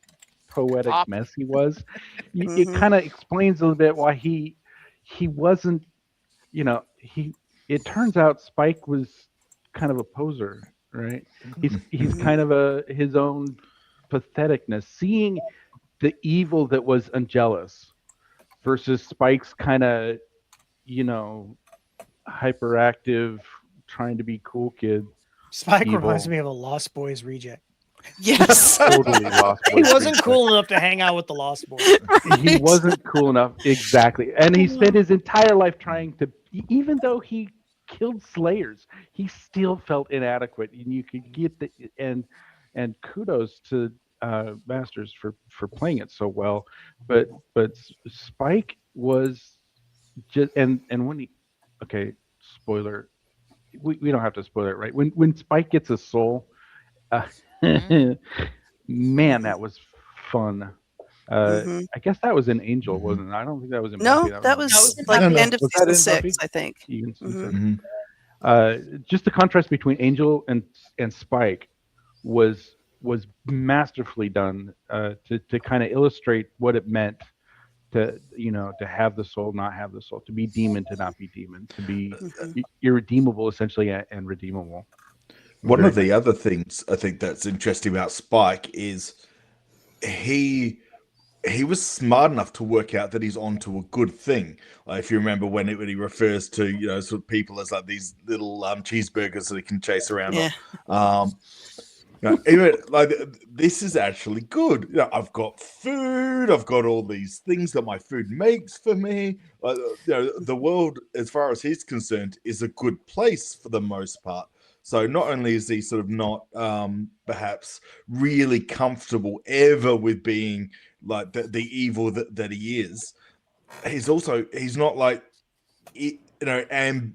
poetic mess he was. It kind of explains a little bit why he wasn't, it turns out Spike was kind of a poser, right? He's kind of his own patheticness, seeing the evil that was Angelus versus Spike's kind of, hyperactive, trying to be cool kid. Spike reminds me of a Lost Boys reject. Yes. Totally Lost Boys. He wasn't cool enough to hang out with the Lost Boys. Right. He wasn't cool enough. Exactly. And he spent his entire life trying to, even though he killed Slayers, he still felt inadequate. And you could get the, and kudos to Masters for playing it so well. But Spike was just, and when he, okay, spoiler, we don't have to spoil it, right? When Spike gets a soul, man, that was fun. I guess that was in Angel, wasn't it? I don't think that was in Buffy. That was like the end of season 6, I think. Just the contrast between Angel and Spike was masterfully done to kind of illustrate what it meant to have the soul, not have the soul, to be demon, to not be demon, to be irredeemable essentially and redeemable. One of the other things I think that's interesting about Spike is he was smart enough to work out that he's onto a good thing. Like if you remember when he refers to sort of people as like these little cheeseburgers that he can chase around. Even like this is actually good. I've got food. I've got all these things that my food makes for me. The world, as far as he's concerned, is a good place for the most part. So not only is he sort of not perhaps really comfortable ever with being like the evil that he is, he's not like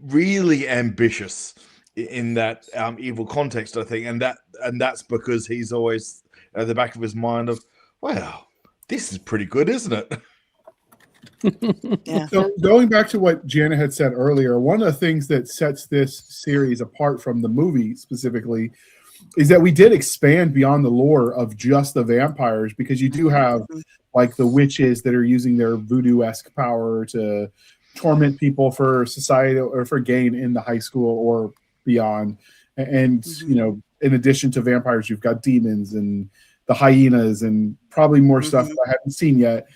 really ambitious in that evil context, I think, and that's because he's always at the back of his mind of, wow, this is pretty good, isn't it? Yeah. So going back to what Jana had said earlier, one of the things that sets this series apart from the movie specifically is that we did expand beyond the lore of just the vampires, because you do have like the witches that are using their voodoo-esque power to torment people for society or for gain in the high school or beyond. And in addition to vampires, you've got demons and the hyenas and probably more stuff that I haven't seen yet.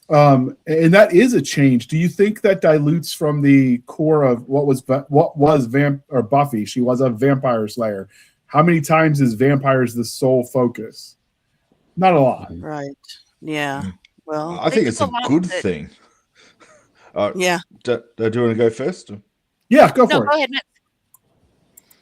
And that is a change. Do you think that dilutes from the core of what was Buffy? She was a vampire slayer. How many times is vampires the sole focus? Not a lot. Right. Yeah. Well, I think it's a good thing. Yeah. Do you want to go first? Yeah, go for it. Go ahead, Matt.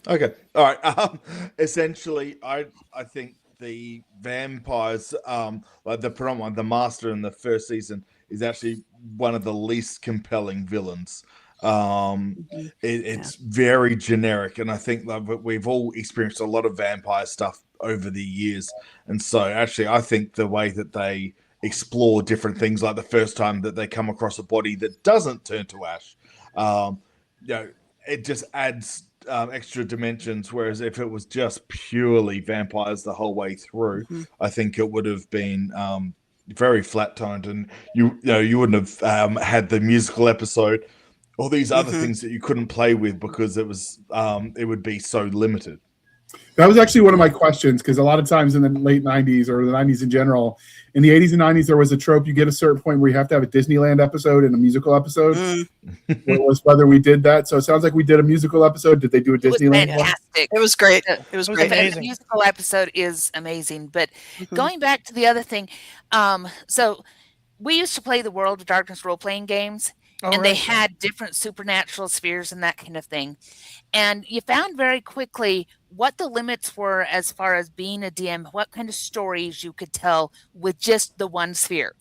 Okay. All right. Essentially, I think the vampires, like the master in the first season, is actually one of the least compelling villains. It's very generic, and I think that we've all experienced a lot of vampire stuff over the years, and so actually, I think the way that they explore different things, like the first time that they come across a body that doesn't turn to ash, it just adds extra dimensions, whereas if it was just purely vampires the whole way through, I think it would have been very flat toned, and you wouldn't have had the musical episode or these other things that you couldn't play with because it would be so limited. That was actually one of my questions, because a lot of times in the late 90s or the 90s in general, in the 80s and 90s, there was a trope. You get a certain point where you have to have a Disneyland episode and a musical episode. It was whether we did that. So it sounds like we did a musical episode. Did they do a Disneyland one? Fantastic. It was great. It was great. The musical episode is amazing. But going back to the other thing, so we used to play the World of Darkness role-playing games, and they had different supernatural spheres and that kind of thing. And you found very quickly what the limits were as far as being a DM, what kind of stories you could tell with just the one sphere.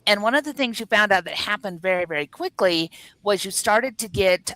And one of the things you found out that happened very, very quickly was you started to get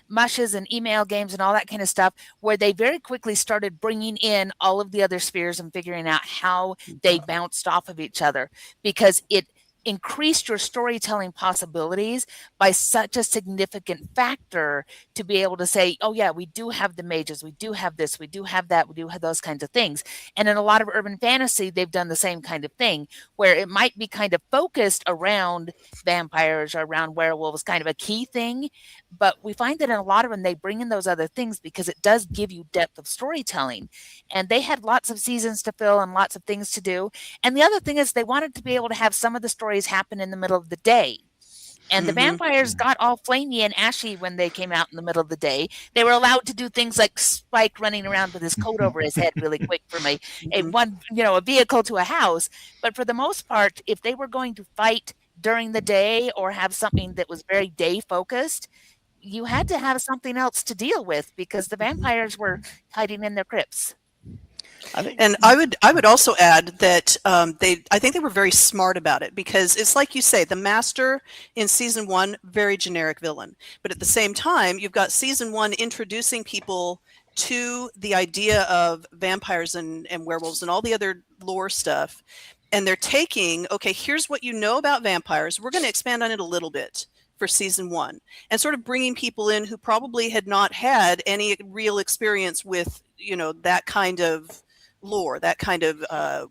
mushes and email games and all that kind of stuff, where they very quickly started bringing in all of the other spheres and figuring out how they bounced off of each other, because it increased your storytelling possibilities by such a significant factor to be able to say, oh yeah, we do have the mages, we do have this, we do have that, we do have those kinds of things. And in a lot of urban fantasy, they've done the same kind of thing, where it might be kind of focused around vampires or around werewolves, kind of a key thing. But we find that in a lot of them, they bring in those other things because it does give you depth of storytelling. And they had lots of seasons to fill and lots of things to do. And the other thing is they wanted to be able to have some of the stories happen in the middle of the day. And the vampires got all flamey and ashy when they came out in the middle of the day. They were allowed to do things like Spike running around with his coat over his head really quick from a vehicle to a house. But for the most part, if they were going to fight during the day or have something that was very day focused, you had to have something else to deal with, because the vampires were hiding in their crypts. I would also add that I think they were very smart about it, because it's like you say, the Master in season 1, very generic villain, but at the same time you've got season 1 introducing people to the idea of vampires and werewolves and all the other lore stuff, and they're taking, okay, here's what you know about vampires, we're going to expand on it a little bit for season 1, and sort of bringing people in who probably had not had any real experience with that kind of lore, that kind of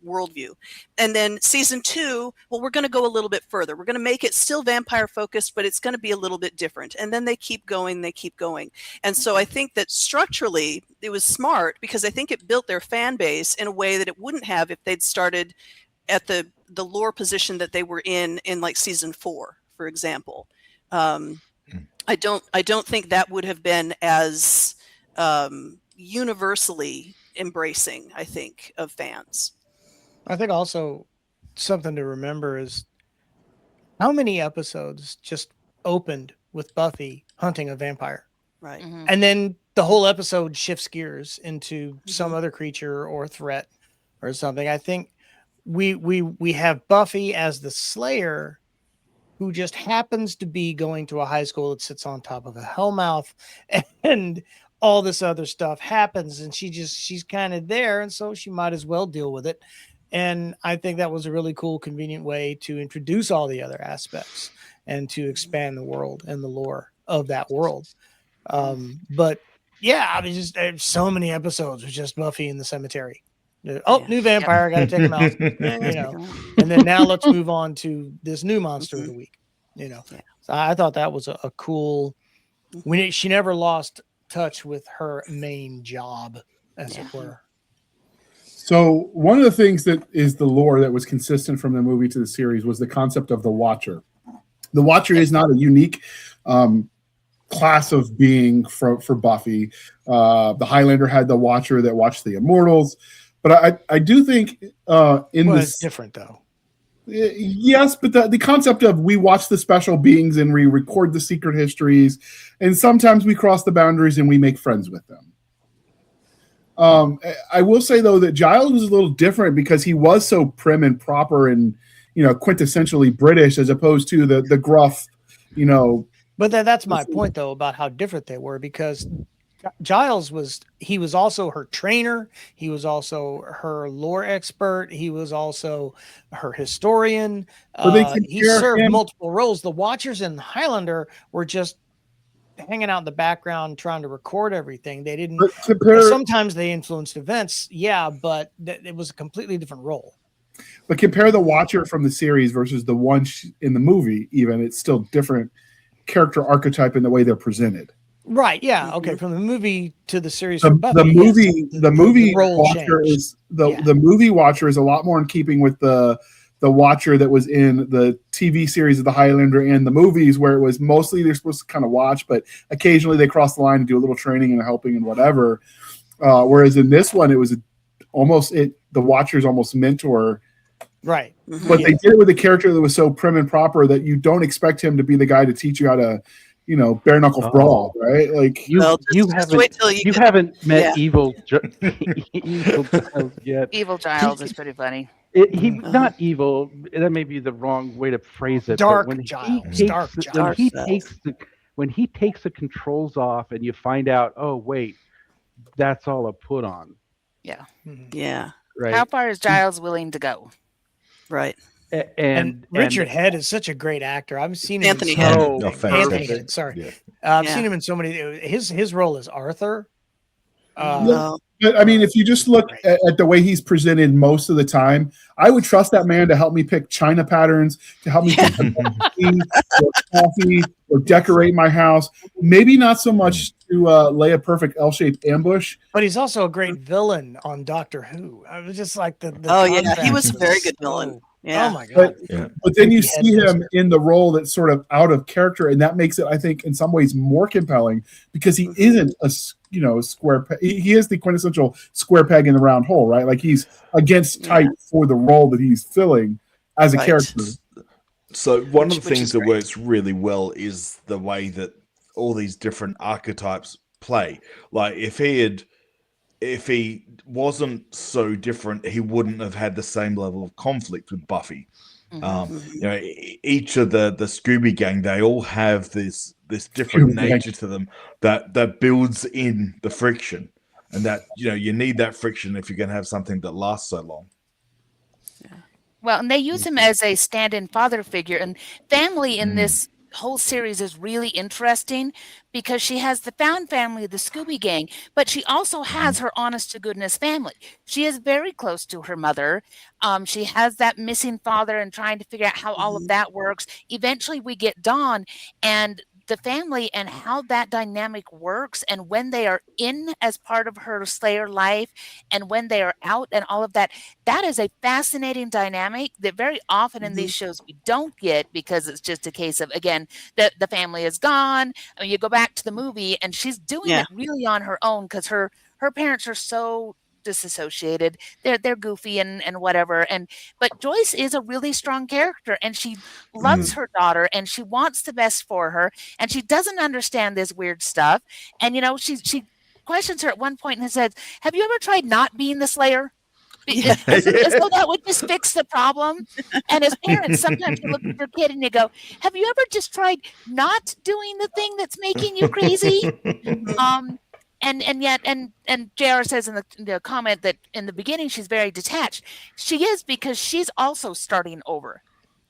worldview. And then season 2, well, we're going to go a little bit further. We're going to make it still vampire focused, but it's going to be a little bit different. And then they keep going. And so I think that structurally it was smart, because I think it built their fan base in a way that it wouldn't have if they'd started at the lore position that they were in like season 4, for example. I don't think that would have been as universally embracing, I think, of fans. I think also something to remember is how many episodes just opened with Buffy hunting a vampire, right? And then the whole episode shifts gears into some other creature or threat or something. I think we have Buffy as the Slayer, who just happens to be going to a high school that sits on top of a hellmouth, and all this other stuff happens, and she's kind of there, and so she might as well deal with it. And I think that was a really cool, convenient way to introduce all the other aspects and to expand the world and the lore of that world. But yeah, I mean, just so many episodes with just Buffy in the cemetery. New vampire, got to take him out. And then now let's move on to this new monster of the week. So I thought that was a cool. She never lost touch with her main job, as it were. So one of the things that is the lore that was consistent from the movie to the series was the concept of the Watcher. The Watcher is not a unique class of being for Buffy. The Highlander had the Watcher that watched the Immortals, but I do think it's different though. Yes, but the concept of we watch the special beings and we record the secret histories, and sometimes we cross the boundaries and we make friends with them. I will say though that Giles was a little different because he was so prim and proper and quintessentially British, as opposed to the gruff, But that's my point though about how different they were, because Giles was also her trainer. He was also her lore expert. He was also her historian. He served multiple roles. The Watchers in Highlander were just hanging out in the background trying to record everything. They didn't. Sometimes they influenced events, yeah, but it was a completely different role. But compare the Watcher from the series versus the one in the movie. Even it's still different character archetype in the way they're presented. Right. Yeah. Okay. From the movie to the series. The movie Watcher changed. is the movie Watcher is a lot more in keeping with the Watcher that was in the TV series of the Highlander and the movies, where it was mostly they're supposed to kind of watch, but occasionally they cross the line and do a little training and helping and whatever. Whereas in this one, it was the Watcher's almost mentor. Right. But they did it with a character that was so prim and proper that you don't expect him to be the guy to teach you how to, bare knuckle brawl, right? Like you haven't met evil Giles yet. Evil Giles is pretty funny. He's not evil. That may be the wrong way to phrase it. Dark when Giles. When he takes the controls off, and you find out, oh wait, that's all a put on. Yeah. Yeah. Right. How far is Giles willing to go? Right. And Richard Head is such a great actor. I've seen him. Anthony Head. Anthony Head. Sorry. Yeah. I've seen him in so many. His role as Arthur. But I mean, if you just look at the way he's presented most of the time, I would trust that man to help me pick china patterns, to help me pick or coffee, or decorate my house. Maybe not so much to lay a perfect L-shaped ambush. But he's also a great villain on Doctor Who. I was just like the he was a very good villain. Yeah. Oh my god! But then you see him in the role that's sort of out of character, and that makes it, I think, in some ways more compelling because he isn't a square peg. He is the quintessential square peg in the round hole, right? Like he's against type for the role that he's filling as a character. So one of the things that works really well is the way that all these different archetypes play. Like if he wasn't so different, he wouldn't have had the same level of conflict with Buffy. Each of the Scooby Gang, they all have this different nature to them that builds in the friction, and that you need that friction if you're going to have something that lasts so long. Well, and they use him as a stand-in father figure, and family in this whole series is really interesting because she has the found family, the Scooby Gang, but she also has her honest to goodness family. She is very close to her mother. She has that missing father and trying to figure out how all of that works. Eventually we get Dawn and the family and how that dynamic works, and when they are in as part of her Slayer life and when they are out and all of that. That is a fascinating dynamic that very often in these shows we don't get because it's just a case of, again, the family is gone. I mean, you go back to the movie and she's doing it really on her own because her parents are so disassociated. They're goofy and whatever. But Joyce is a really strong character, and she loves her daughter, and she wants the best for her, and she doesn't understand this weird stuff. And she questions her at one point and says, "Have you ever tried not being the Slayer?" As though that would just fix the problem. And as parents, sometimes you look at your kid and you go, "Have you ever just tried not doing the thing that's making you crazy?" And JR says in the comment that in the beginning she's very detached. She is, because she's also starting over.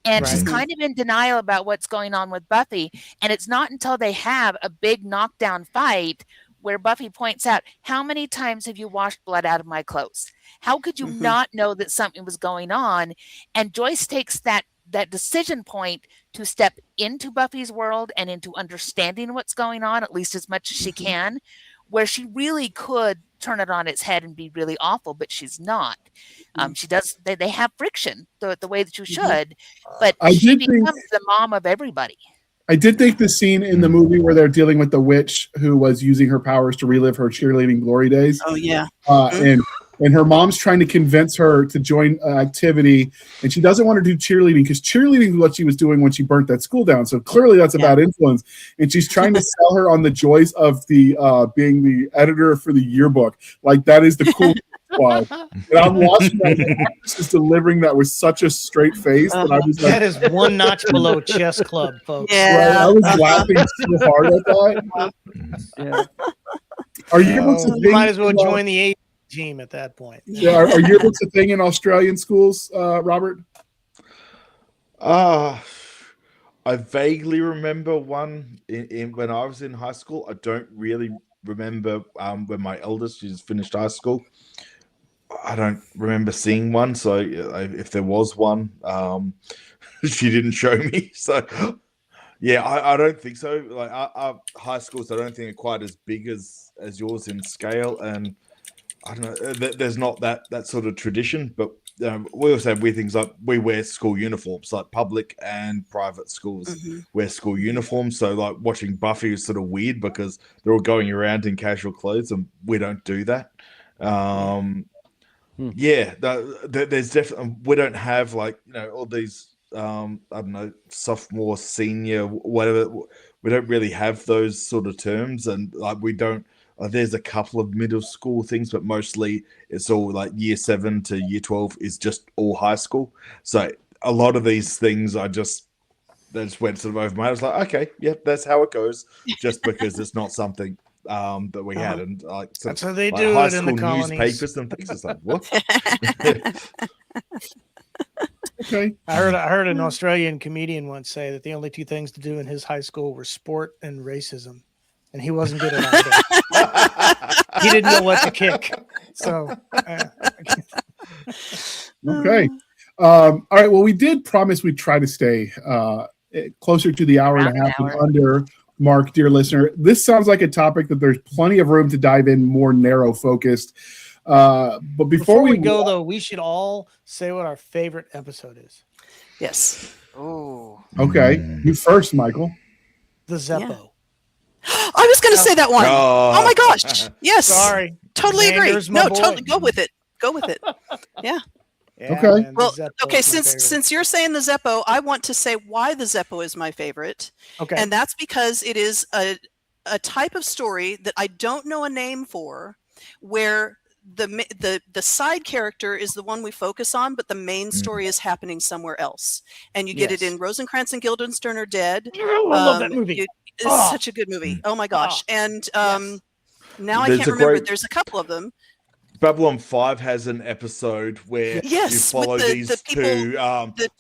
And she's kind of in denial about what's going on with Buffy. And it's not until they have a big knockdown fight where Buffy points out, "How many times have you washed blood out of my clothes? How could you not know that something was going on?" And Joyce takes that decision point to step into Buffy's world and into understanding what's going on, at least as much as she can, where she really could turn it on its head and be really awful, but she's not. She does. They have friction the way that you should, but she becomes the mom of everybody. I did think the scene in the movie where they're dealing with the witch who was using her powers to relive her cheerleading glory days. Oh yeah. And her mom's trying to convince her to join an activity, and she doesn't want to do cheerleading because cheerleading is what she was doing when she burnt that school down. So clearly that's a bad influence. And she's trying to sell her on the joys of the being the editor for the yearbook. Like that is the cool spot. And I'm watching that, and the actress is delivering that with such a straight face that I was like, that is one notch below Chess Club, folks. Yeah. Right? I was laughing so hard at that. Yeah. Are yearbooks you might as well join the A team at that point. Yeah, are yearbooks a thing in Australian schools, Robert? I vaguely remember one in when I was in high school. I don't really remember when my eldest just finished high school. I don't remember seeing one. So if there was one, she didn't show me. So yeah, I don't think so. Like our high schools, I don't think are quite as big as yours in scale, and I don't know. There's not that sort of tradition, but we also have weird things like we wear school uniforms, like public and private schools wear school uniforms. So like watching Buffy is sort of weird because they're all going around in casual clothes, and we don't do that. Yeah, there's definitely we don't have like all these I don't know, sophomore, senior, whatever. We don't really have those sort of terms, and like we don't. There's a couple of middle school things, but mostly it's all like year 7 to year 12 is just all high school. So a lot of these things they just went sort of over my head. I was like, okay, yeah, that's how it goes. Just because it's not something that we had, and like that's how they like do high it in the school colonies. newspapers and things. It's like what? Okay. I heard an Australian comedian once say that the only two things to do in his high school were sport and racism, and he wasn't good at either. He didn't know what to kick. So, okay. All right. Well, we did promise we'd try to stay closer to the hour and a half and under mark, dear listener. This sounds like a topic that there's plenty of room to dive in, more narrow focused. But before we go, though, we should all say what our favorite episode is. Yes. Oh. Okay. You first, Michael. The Zeppo. Yeah. I was going to say that one. Oh my gosh. Yes. Sorry. Totally agree. No, totally. Go with it. Go with it. Yeah. Okay. Man, well, okay. Since you're saying the Zeppo, I want to say why the Zeppo is my favorite. Okay. And that's because it is a type of story that I don't know a name for, where the side character is the one we focus on, but the main story is happening somewhere else. And you get it in Rosencrantz and Guildenstern Are Dead. I love that movie. It's such a good movie. Oh my gosh. And now I can't remember. There's a couple of them. Babylon 5 has an episode where you follow these two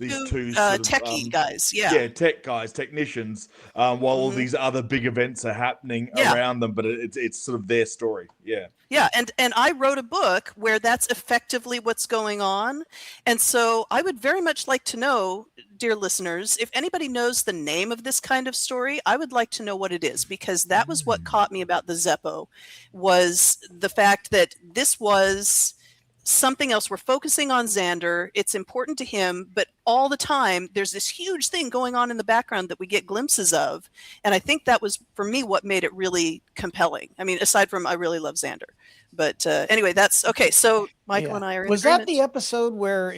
techie guys. Yeah, tech guys, technicians, while all these other big events are happening around them, but it's sort of their story. Yeah, and I wrote a book where that's effectively what's going on, and so I would very much like to know, dear listeners, if anybody knows the name of this kind of story, I would like to know what it is, because that was what caught me about the Zeppo, was the fact that this was something else. We're focusing on Xander. It's important to him, but all the time there's this huge thing going on in the background that we get glimpses of. And I think that was, for me, what made it really compelling. I mean, aside from I really love Xander. But anyway, that's okay. So Michael and I are in Was agreement. that the episode where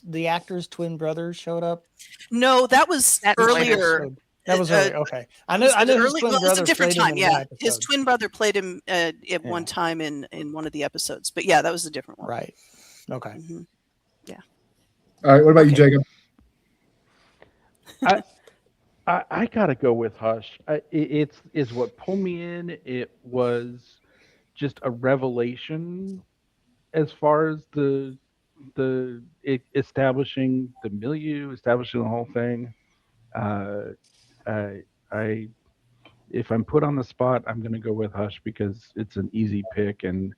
the actor's twin brother showed up? No, that was earlier. That was earlier. Okay, I know. His twin brother. It's a different time. Yeah, his episode. twin brother played him at one time in one of the episodes. But yeah, that was a different one. Right. Okay. Mm-hmm. Yeah. All right. What about you, Jacob? I gotta go with Hush. It's what pulled me in. It was just a revelation as far as the establishing the milieu, establishing the whole thing. If I'm put on the spot, I'm gonna go with Hush because it's an easy pick, and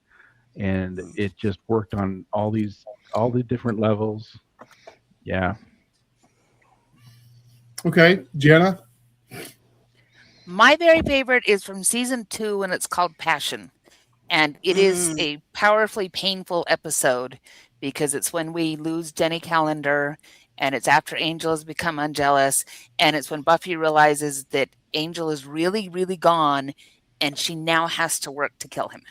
it just worked on all the different levels. Yeah. Okay, Jana. My very favorite is from season 2, and it's called Passion. And it is a powerfully painful episode because it's when we lose Jenny Calendar, and it's after Angel has become unjealous, and it's when Buffy realizes that Angel is really, really gone, and she now has to work to kill him.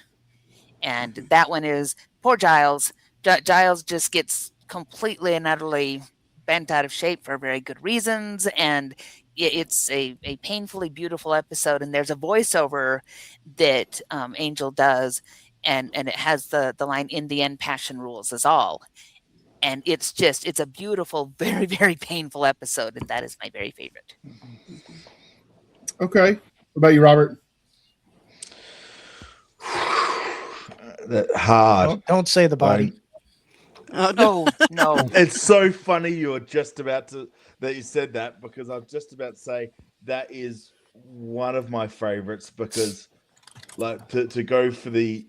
And that one is poor Giles. Giles just gets completely and utterly bent out of shape for very good reasons, and it's a painfully beautiful episode. And there's a voiceover that Angel does, and it has the line, "In the end, passion rules us all." And it's a beautiful, very, very painful episode, and that is my very favorite. Okay. What about you, Robert? That hard. Don't say the body. Oh, no. It's so funny you said that, because I'm just about to say that is one of my favorites, because like to go for the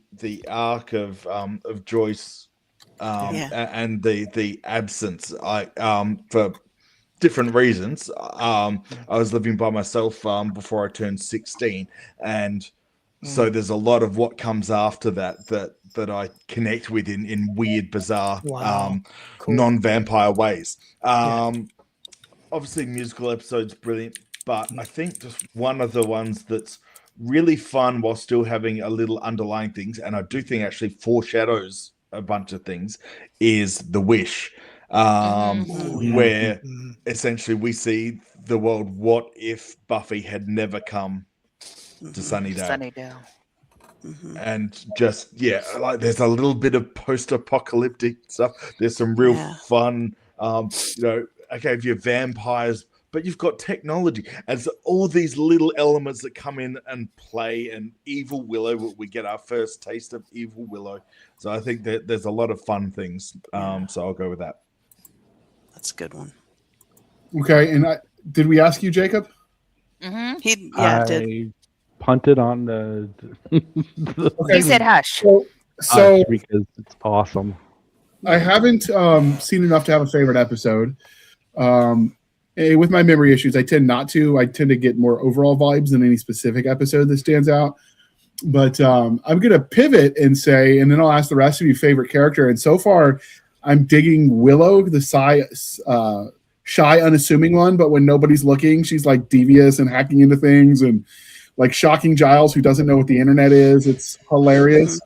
arc of Joyce and the absence, for different reasons. I was living by myself before I turned 16, and so there's a lot of what comes after that I connect with in weird, bizarre, non-vampire ways. Obviously, musical episode's brilliant, but I think just one of the ones that's really fun while still having a little underlying things, and I do think actually foreshadows a bunch of things, is The Wish. Where essentially we see the world, what if Buffy had never come to Sunnydale? And just like there's a little bit of post-apocalyptic stuff. There's some real fun, okay, if you're vampires, but you've got technology, and so all these little elements that come in and play. And Evil Willow, we get our first taste of Evil Willow. So I think that there's a lot of fun things. So I'll go with that. That's a good one. Okay, and did we ask you, Jacob? He did. Punted on the. Okay. He said hush. So because it's awesome. I haven't seen enough to have a favorite episode. With my memory issues, I tend not to. I tend to get more overall vibes than any specific episode that stands out. But I'm going to pivot and say, and then I'll ask the rest of you favorite character. And so far, I'm digging Willow, the shy, unassuming one. But when nobody's looking, she's like devious and hacking into things, and like shocking Giles, who doesn't know what the internet is. It's hilarious,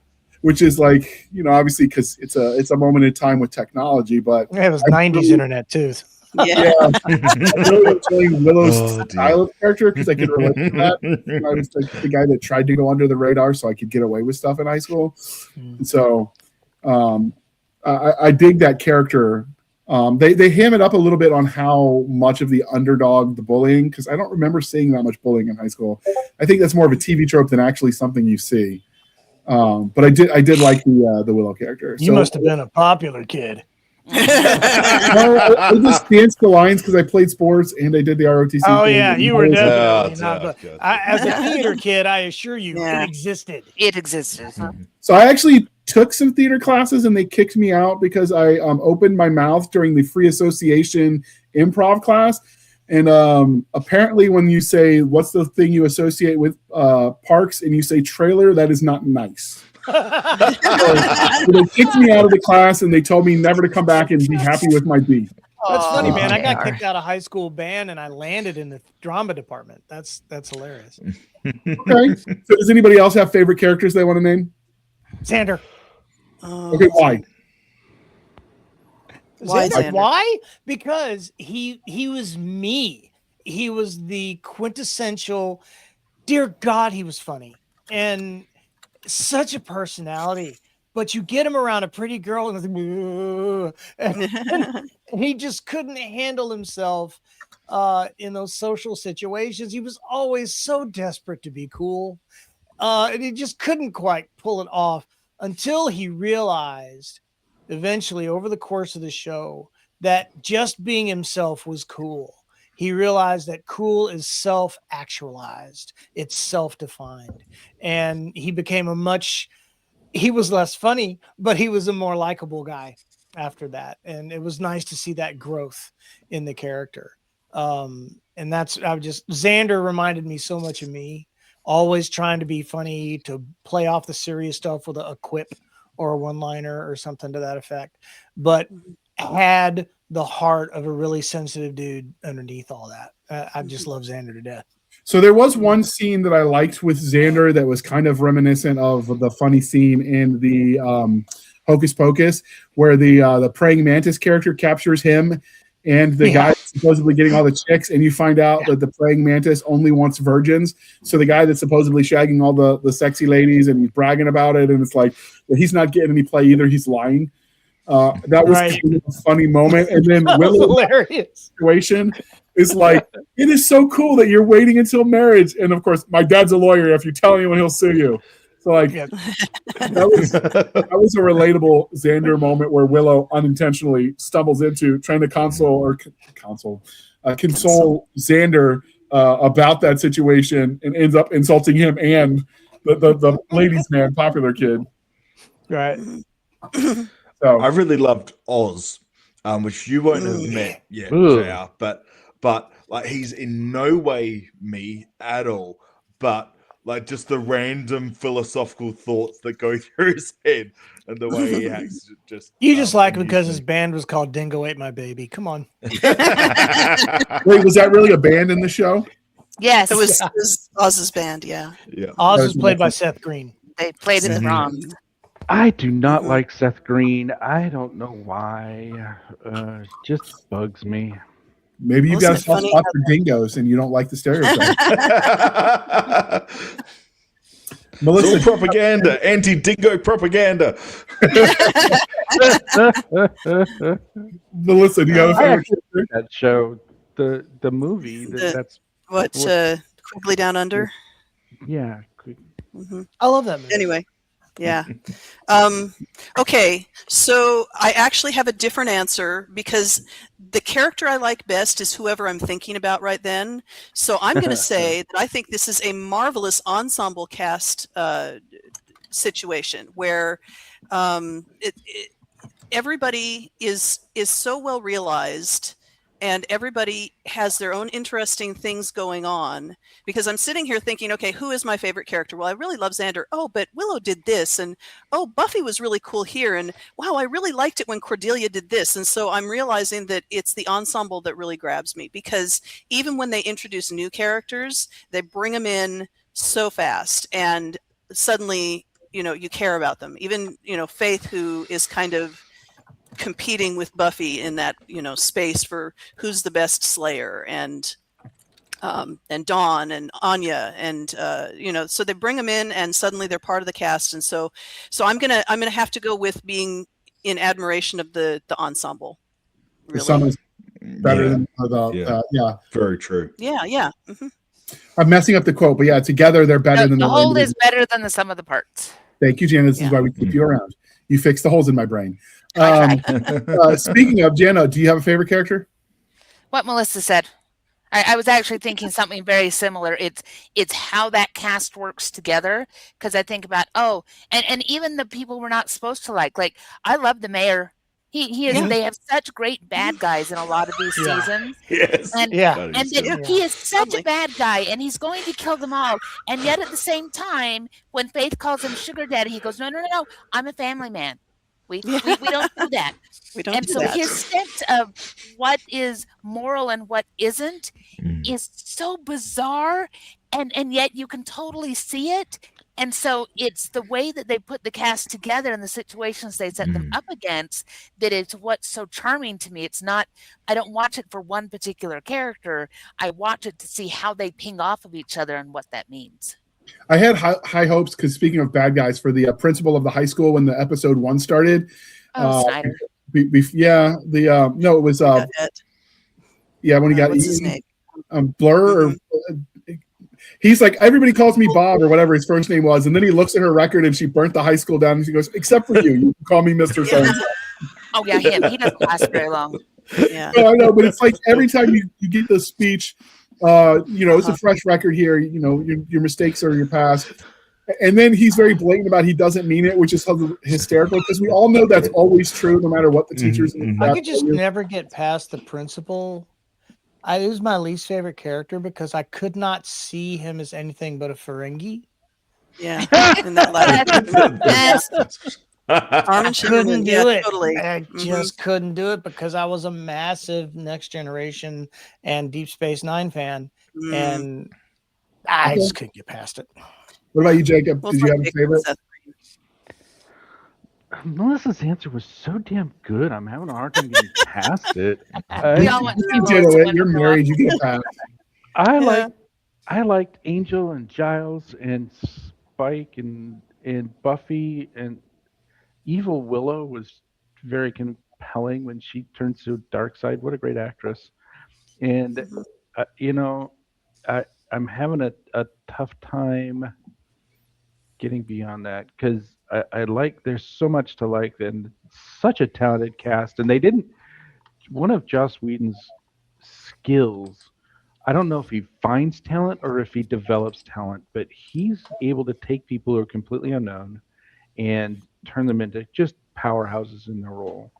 which is like, obviously because it's a moment in time with technology. But it was 90s internet too. Yeah. I'm really enjoying Willow's style of character, because I can relate to that. I was the guy that tried to go under the radar so I could get away with stuff in high school. And so I dig that character. They ham it up a little bit on how much of the underdog, the bullying, because I don't remember seeing that much bullying in high school. I think that's more of a TV trope than actually something you see. But I did like the Willow character. You must have been a popular kid. I just danced the lines because I played sports and I did the ROTC. Oh thing. yeah, you were definitely not. But as a theater kid, I assure you, it existed. It existed. So I actually took some theater classes, and they kicked me out because I opened my mouth during the free association improv class. And apparently, when you say what's the thing you associate with parks, and you say trailer, that is not nice. So they kicked me out of the class, and they told me never to come back and be happy with my beat. That's funny, man. I got kicked out of high school band, and I landed in the drama department. That's hilarious. Okay. So does anybody else have favorite characters they want to name? Xander. Okay, why? Xander? Why? Because he was me. He was the quintessential. Dear God, he was funny and such a personality. But you get him around a pretty girl, and he just couldn't handle himself in those social situations. He was always so desperate to be cool, and he just couldn't quite pull it off until he realized eventually over the course of the show that just being himself was cool. He realized that cool is self-actualized. It's self-defined. And he became he was less funny, but he was a more likable guy after that. And it was nice to see that growth in the character. And Xander reminded me so much of me, always trying to be funny, to play off the serious stuff with a quip or a one-liner or something to that effect, but had the heart of a really sensitive dude underneath all that. I just love Xander to death. So there was one scene that I liked with Xander that was kind of reminiscent of the funny scene in the Hocus Pocus, where the praying mantis character captures him and the guy supposedly getting all the chicks, and you find out that the praying mantis only wants virgins. So the guy that's supposedly shagging all the sexy ladies, and he's bragging about it, and it's like he's not getting any play either. He's lying. That was kind of a funny moment. And then Willow's situation is like, it is so cool that you're waiting until marriage. And of course, my dad's a lawyer. If you tell anyone, he'll sue you. So like Yep. that was a relatable Xander moment where Willow unintentionally stumbles into trying to console Xander about that situation and ends up insulting him and the ladies' man popular kid. Right. So I really loved Oz, which you won't have met yet, JR, but like he's in no way me at all, but like just the random philosophical thoughts that go through his head and the way he acts. You just like him because his band was called Dingo Ate My Baby. Come on. wait, was that really a band in the show? Yes. It was Oz's band, yeah. Oz is played by Seth Green. They played in the Bronx. I do not like Seth Green. I don't know why. Just bugs me. Maybe you got a soft spot for dingoes and you don't like the stereotype. Melissa, propaganda, anti-dingo propaganda. Melissa, do you have a favorite character? That show, the movie that's Quickly Down Under. Yeah. I love that movie. Anyway. Yeah. Okay. So I actually have a different answer because the character I like best is whoever I'm thinking about right then. So I'm going to say that I think this is a marvelous ensemble cast situation where everybody is so well realized and everybody has their own interesting things going on, because I'm sitting here thinking, okay, who is my favorite character? Well, I really love Xander. Oh, but Willow did this. And oh, Buffy was really cool here. And wow, I really liked it when Cordelia did this. And so I'm realizing that it's the ensemble that really grabs me, because even when they introduce new characters, they bring them in so fast and suddenly, you care about them. Even, Faith, who is kind of competing with Buffy in that space for who's the best Slayer, and Dawn and Anya, and so they bring them in and suddenly they're part of the cast. And so I'm gonna have to go with being in admiration of the ensemble. Really. The sum is better than very true. Yeah. Mm-hmm. I'm messing up the quote, but yeah, together they're better than the whole is better than the sum of the parts. Thank you, Jana. This is why we keep you around. You fix the holes in my brain. Speaking of Jana, do you have a favorite character? What Melissa said. I was actually thinking something very similar. It's how that cast works together, because I think about and even the people we're not supposed to like. Like, I love the mayor. He is. Yeah. They have such great bad guys in a lot of these seasons. Yes. And he is such a bad guy, and he's going to kill them all. And yet, at the same time, when Faith calls him sugar daddy, he goes, "No, I'm a family man. We don't do that." We don't. So his sense of what is moral and what isn't is so bizarre, and yet you can totally see it. And so it's the way that they put the cast together and the situations they set them up against that is what's so charming to me. It's not, I don't watch it for one particular character. I watch it to see how they ping off of each other and what that means. I had high hopes, because speaking of bad guys, for the principal of the high school when the episode 1 started. Snyder. It was when he got eaten, Blur or he's like, everybody calls me Bob or whatever his first name was, and then he looks at her record and she burnt the high school down, and she goes, "Except for you, you can call me Mr. So." Oh yeah, him. He doesn't last very long. Yeah. No, I know, but it's like every time you get the speech, it's a fresh record here. Your mistakes are your past. And then he's very blatant about he doesn't mean it, which is hysterical, because we all know that's always true, no matter what the teachers. I could just never get past the principal. It was my least favorite character because I could not see him as anything but a Ferengi. Yeah, in that letter. I couldn't do it. Totally. I just couldn't do it because I was a massive Next Generation and Deep Space Nine fan, and I just couldn't get past it. What about you, Jacob? Did you have a favorite? Melissa's answer was so damn good. I'm having a hard time getting past it. You're married. You get past. I liked Angel and Giles and Spike and Buffy, and Evil Willow was very compelling when she turns to dark side. What a great actress! And I'm having a tough time getting beyond that because I like. There's so much to like, and such a talented cast, and they didn't. One of Joss Whedon's skills. I don't know if he finds talent or if he develops talent, but he's able to take people who are completely unknown and turn them into just powerhouses in their role.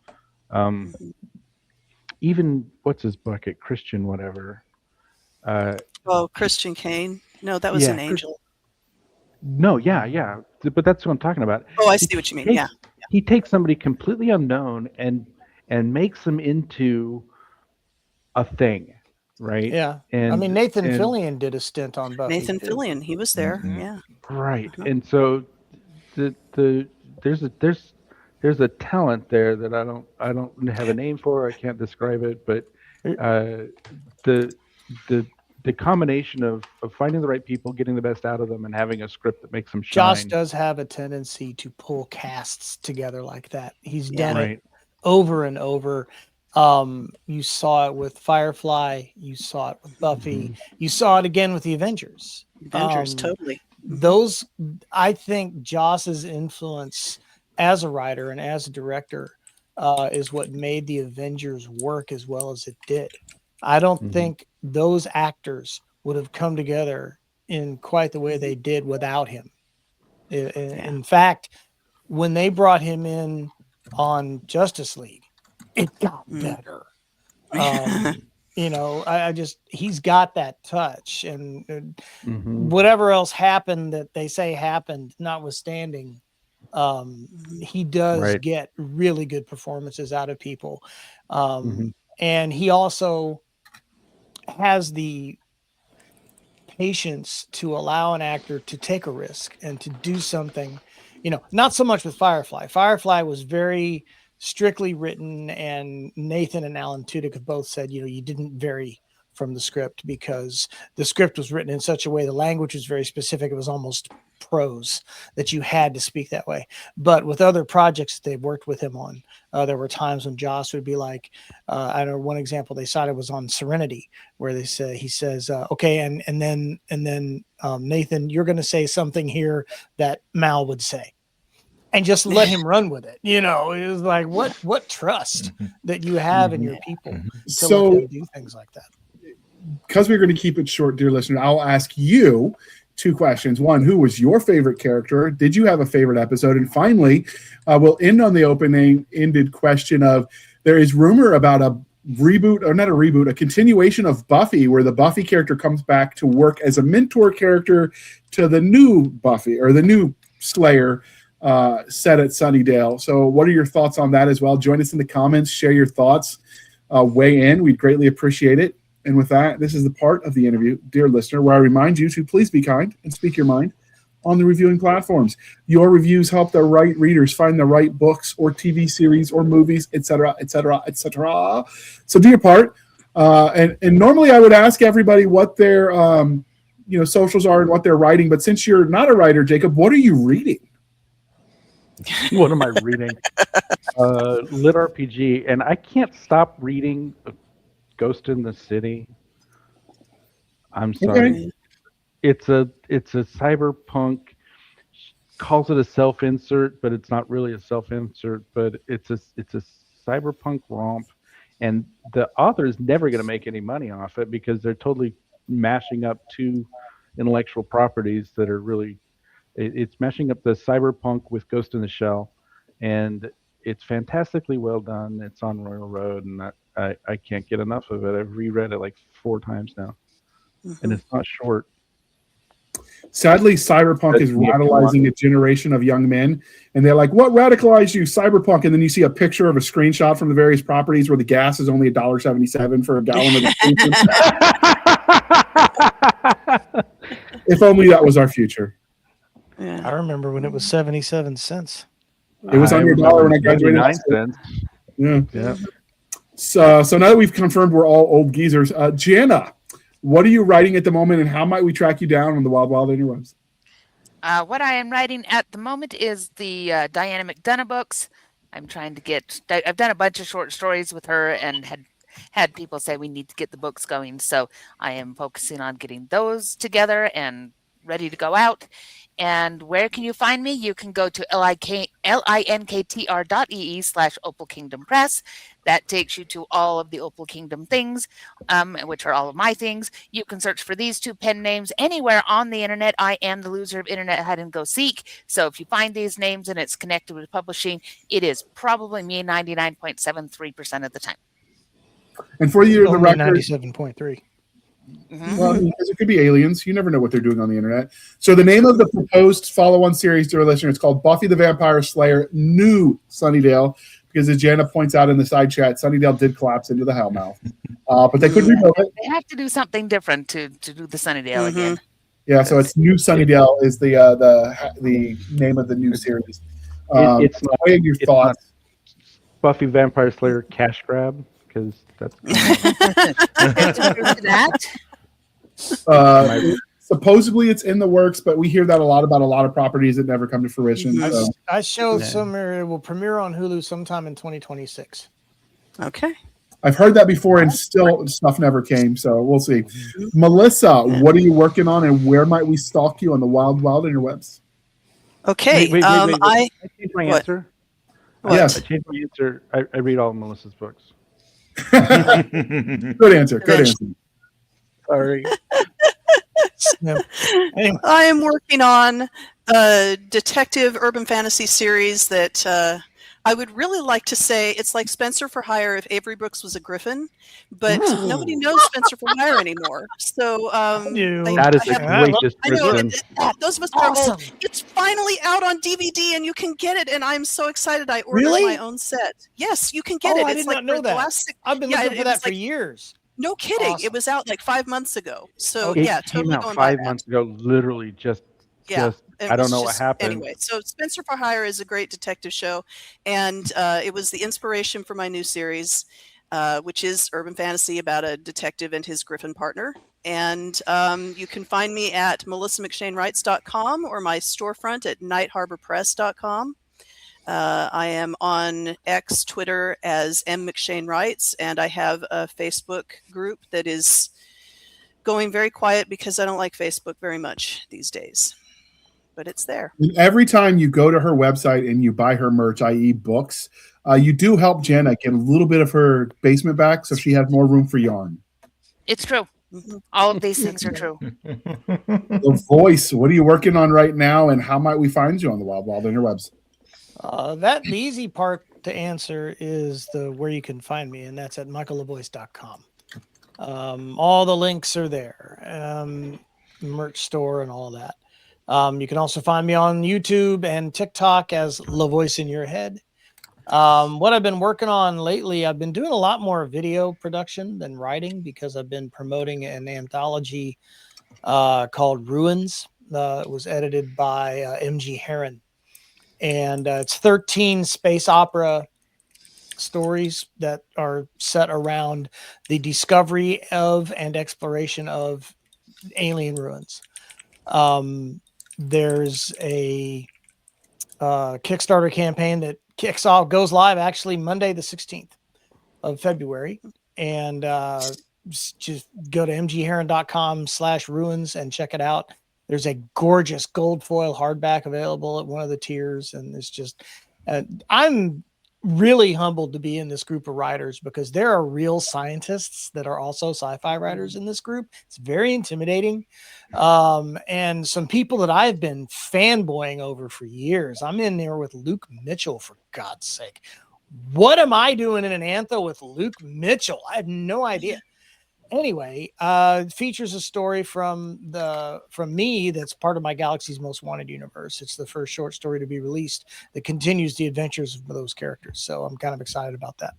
Even what's his bucket, Christian, whatever. Christian Kane. No, that was an angel. No, yeah, but that's what I'm talking about. Oh, I see what you mean. He takes somebody completely unknown and makes them into a thing, right? Yeah, and I mean Nathan Fillion did a stint on Buffy. Nathan Fillion, he was there. Yeah, right. And so there's a talent there that I don't have a name for. I can't describe it, but the combination of finding the right people, getting the best out of them, and having a script that makes them shine. Joss does have a tendency to pull casts together like that. He's done it over and over. You saw it with Firefly. You saw it with Buffy. You saw it again with the Avengers. Totally. Those, I think, Joss's influence as a writer and as a director is what made the Avengers work as well as it did. I don't think those actors would have come together in quite the way they did without him. In fact, when they brought him in on Justice League, it got better. He's got that touch, and whatever else happened that they say happened, notwithstanding, he does get really good performances out of people. And he also has the patience to allow an actor to take a risk and to do something, not so much with Firefly. Firefly was very strictly written, and Nathan and Alan Tudyk have both said, you didn't vary from the script because the script was written in such a way, the language was very specific. It was almost prose that you had to speak that way. But with other projects that they've worked with him on, there were times when Joss would be like, I know one example they cited was on Serenity, where he says, okay, and then Nathan, you're going to say something here that Mal would say. And just let him run with it. It was like, what trust that you have in your people to let them do things like that. Because we're going to keep it short, dear listener, I'll ask you 2 questions. One, who was your favorite character? Did you have a favorite episode? And finally, we'll end on the open-ended question of, there is rumor about a reboot, or not a reboot, a continuation of Buffy, where the Buffy character comes back to work as a mentor character to the new Buffy, or the new Slayer, set at Sunnydale. So what are your thoughts on that as well? Join us in the comments, share your thoughts, weigh in. We'd greatly appreciate it. And with that, this is the part of the interview, dear listener, where I remind you to please be kind and speak your mind on the reviewing platforms. Your reviews help the right readers find the right books or TV series or movies, etc., etc., etc. So do your part. And normally I would ask everybody what their socials are and what they're writing. But since you're not a writer, Jacob, what are you reading? What am I reading? Lit RPG, and I can't stop reading Ghost in the City. I'm sorry. Okay. It's a cyberpunk, calls it a self-insert, but it's not really a self-insert, but it's a cyberpunk romp, and the author is never going to make any money off it because they're totally mashing up 2 intellectual properties that are really, it's mashing up the cyberpunk with Ghost in the Shell, and it's fantastically well done. It's on Royal Road, and I can't get enough of it. I've reread it like 4 times now, and it's not short. Sadly, cyberpunk is radicalizing a generation of young men, and they're like, what radicalized you? Cyberpunk. And then you see a picture of a screenshot from the various properties where the gas is only $1.77 for a gallon of the If only that was our future. Yeah. I remember when it was 77 cents. It was under $1 when I graduated. 9 cents. Yeah. So now that we've confirmed we're all old geezers, Jana, what are you writing at the moment, and how might we track you down on the Wild Wild interwebs? What I am writing at the moment is the Diana McDonough books. I'm trying to get. I've done a bunch of short stories with her, and had people say we need to get the books going. So I am focusing on getting those together and ready to go out. And where can you find me? You can go to linktr.ee/Opal Kingdom Press. That takes you to all of the Opal Kingdom things, which are all of my things. You can search for these two pen names anywhere on the internet. I am the loser of internet hide and go seek. So if you find these names and it's connected with publishing, it is probably me 99.73% of the time. And for you, the Only record, 97.3. well, because it could be aliens. You never know what they're doing on the internet. So the name of the proposed follow-on series to our listener is called Buffy the Vampire Slayer New Sunnydale, because as Jana points out in the side chat, Sunnydale did collapse into the Hellmouth. But they could rebuild it. They have to do something different to do the Sunnydale again. Yeah, so it's New Sunnydale is the name of the new series. It's not, what are your thoughts? Buffy Vampire Slayer cash grab, because that's supposedly it's in the works, but we hear that a lot about a lot of properties that never come to fruition. So. I showed somewhere it will premiere on Hulu sometime in 2026. Okay. I've heard that before, and still stuff never came. So we'll see. Melissa, what are you working on, and where might we stalk you on the wild interwebs? Okay. Wait, I changed my what? answer. Yes. I changed my answer. I read all of Melissa's books. Good answer. Sorry. Anyway. I am working on a detective urban fantasy series that I would really like to say it's like Spencer for Hire if Avery Brooks was a griffin, but nobody knows Spencer for Hire anymore. So that is a great description. Those of us who are old, it's finally out on DVD and you can get it, and I'm so excited. I ordered my own set. Yes, you can get it. I It's did like not know that. I've been looking for that for years. No kidding. Awesome. It was out like 5 months ago. So It yeah, came totally out going 5 by months ago. Literally just I don't know what happened. Anyway, so Spencer for Hire is a great detective show, and it was the inspiration for my new series, which is urban fantasy about a detective and his griffin partner. And you can find me at melissamcshane.com or my storefront at nightharborpress.com. I am on X, Twitter as M. McShane Writes, and I have a Facebook group that is going very quiet because I don't like Facebook very much these days. But it's there. And every time you go to her website and you buy her merch, i.e. books, you do help Jana get a little bit of her basement back so she has more room for yarn. It's true. All of these things are true. The voice, what are you working on right now, and how might we find you on the wild interwebs? The easy part to answer is where you can find me, and that's at michaellavoice.com. All the links are there, merch store and all that. You can also find me on YouTube and TikTok as La Voice in Your Head. What I've been working on lately, I've been doing a lot more video production than writing because I've been promoting an anthology called Ruins. It was edited by M.G. Herron. And it's 13 space opera stories that are set around the discovery of and exploration of alien ruins. There's a Kickstarter campaign that goes live actually Monday, the 16th of February. And just go to mgheron.com/ruins and check it out. There's a gorgeous gold foil hardback available at one of the tiers. And it's just, I'm really humbled to be in this group of writers because there are real scientists that are also sci-fi writers in this group. It's very intimidating. And some people that I've been fanboying over for years. I'm in there with Luke Mitchell, for God's sake. What am I doing in an antho with Luke Mitchell? I have no idea. Anyway, it features a story from me that's part of my Galaxy's Most Wanted universe. It's the first short story to be released that continues the adventures of those characters. So I'm kind of excited about that.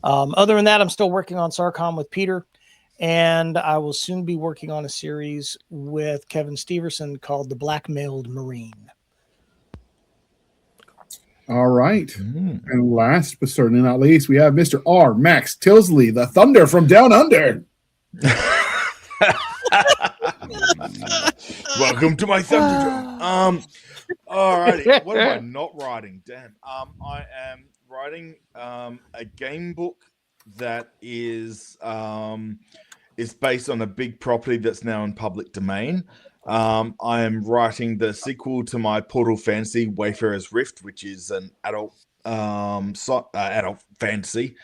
Other than that, I'm still working on Sarcom with Peter, and I will soon be working on a series with Kevin Steverson called The Blackmailed Marine. All right. And last but certainly not least, we have Mr. R. Max Tilsley, the Thunder from Down Under. Welcome to my Thunderdome. All righty. What am I not writing? Damn. I am writing a game book that is based on a big property that's now in public domain. I am writing the sequel to my Portal fantasy, Wayfarer's Rift, which is an adult adult fantasy.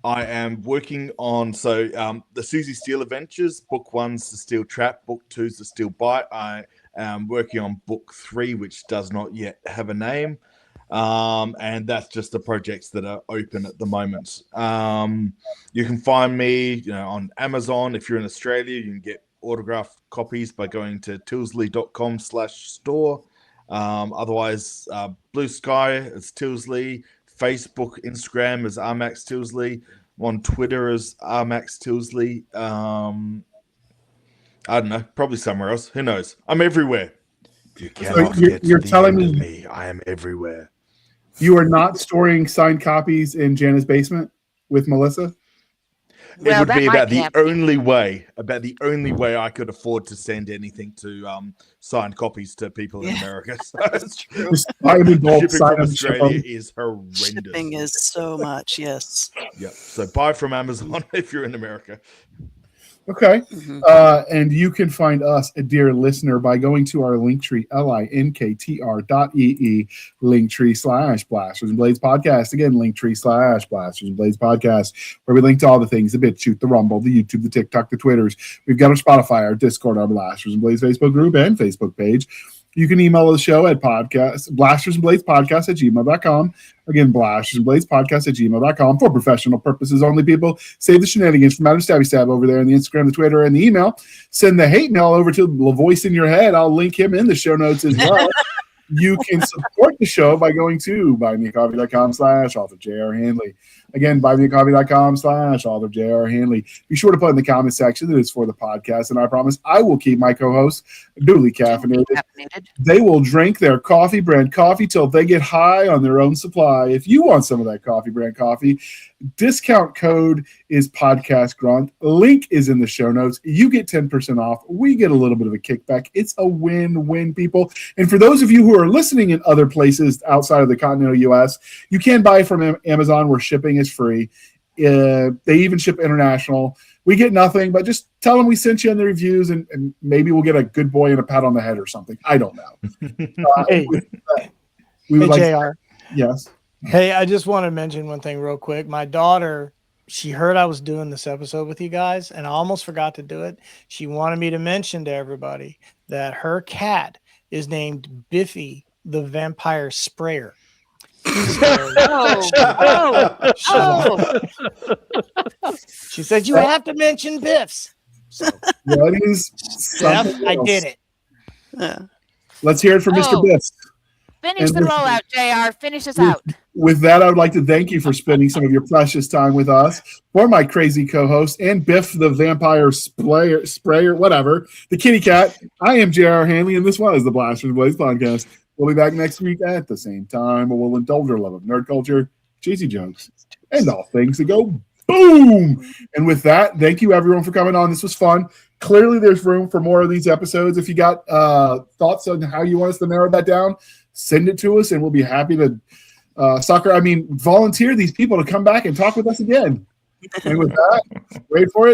I am working on the Susie Steele Adventures. Book 1's The Steel Trap. Book 2's The Steel Bite. I am working on book 3, which does not yet have a name. And that's just the projects that are open at the moment. You can find me, on Amazon. If you're in Australia, you can get autographed copies by going to tilsley.com/store. Otherwise, Blue Sky, it's Tilsley. Facebook, Instagram is RMax Tilsley. On Twitter is RMax Tilsley. I don't know, probably somewhere else. Who knows? I'm everywhere. You're telling me I am everywhere. You are not storing signed copies in Jana's basement with Melissa? It would be about the only way I could afford to send anything to signed copies to people in America. So That's true. shipping from Australia is horrendous. Shipping is so much, yes. Yeah. So buy from Amazon if you're in America. Okay. And you can find us, a dear listener, by going to our Linktree, linktr.ee, Linktree/Blasters and Blades Podcast. Again, Linktree/Blasters and Blades Podcast, where we link to all the things, the BitChute, the Rumble, the YouTube, the TikTok, the Twitters. We've got our Spotify, our Discord, our Blasters and Blades Facebook group and Facebook page. You can email the show at blastersandbladespodcast@gmail.com. Again, blastersandbladespodcast@gmail.com for professional purposes only, people. Save the shenanigans from Adam Stabby Stab over there on the Instagram, the Twitter, and the email. Send the hate mail over to the voice in your head. I'll link him in the show notes as well. You can support the show by going to buymeacoffee.com/author J.R. Handley. Again, buymeacoffee.com/author J.R. Handley. Be sure to put in the comment section that it's for the podcast, and I promise I will keep my co-hosts duly caffeinated. They will drink their coffee brand coffee till they get high on their own supply. If you want some of that coffee brand coffee, discount code is podcast Grunt. Link is in the show notes. You get 10% off. We get a little bit of a kickback. It's a win-win, people. And for those of you who are listening in other places outside of the continental U.S., you can buy from Amazon where shipping is free. They even ship international. We get nothing, but just tell them we sent you in the reviews, and maybe we'll get a good boy and a pat on the head or something. I don't know. Hey, JR. Yes. Hey, I just want to mention one thing real quick. My daughter, she heard I was doing this episode with you guys, and I almost forgot to do it. She wanted me to mention to everybody that her cat is named Buffy the Vampire Sprayer. She said you have to mention Biffs. So that is I did it. Let's hear it from Mr. Biffs. Finish the rollout, JR. Finish us out. With that, I would like to thank you for spending some of your precious time with us. For my crazy co-host and Biff the Vampire Sprayer, whatever, the kitty cat, I am J.R. Handley, and this was the Blasters and Blades Podcast. We'll be back next week at the same time, where we'll indulge our love of nerd culture, cheesy jokes, and all things that go boom. And with that, thank you everyone for coming on. This was fun. Clearly, there's room for more of these episodes. If you got thoughts on how you want us to narrow that down, send it to us, and we'll be happy to volunteer these people to come back and talk with us again. And with that, wait for it.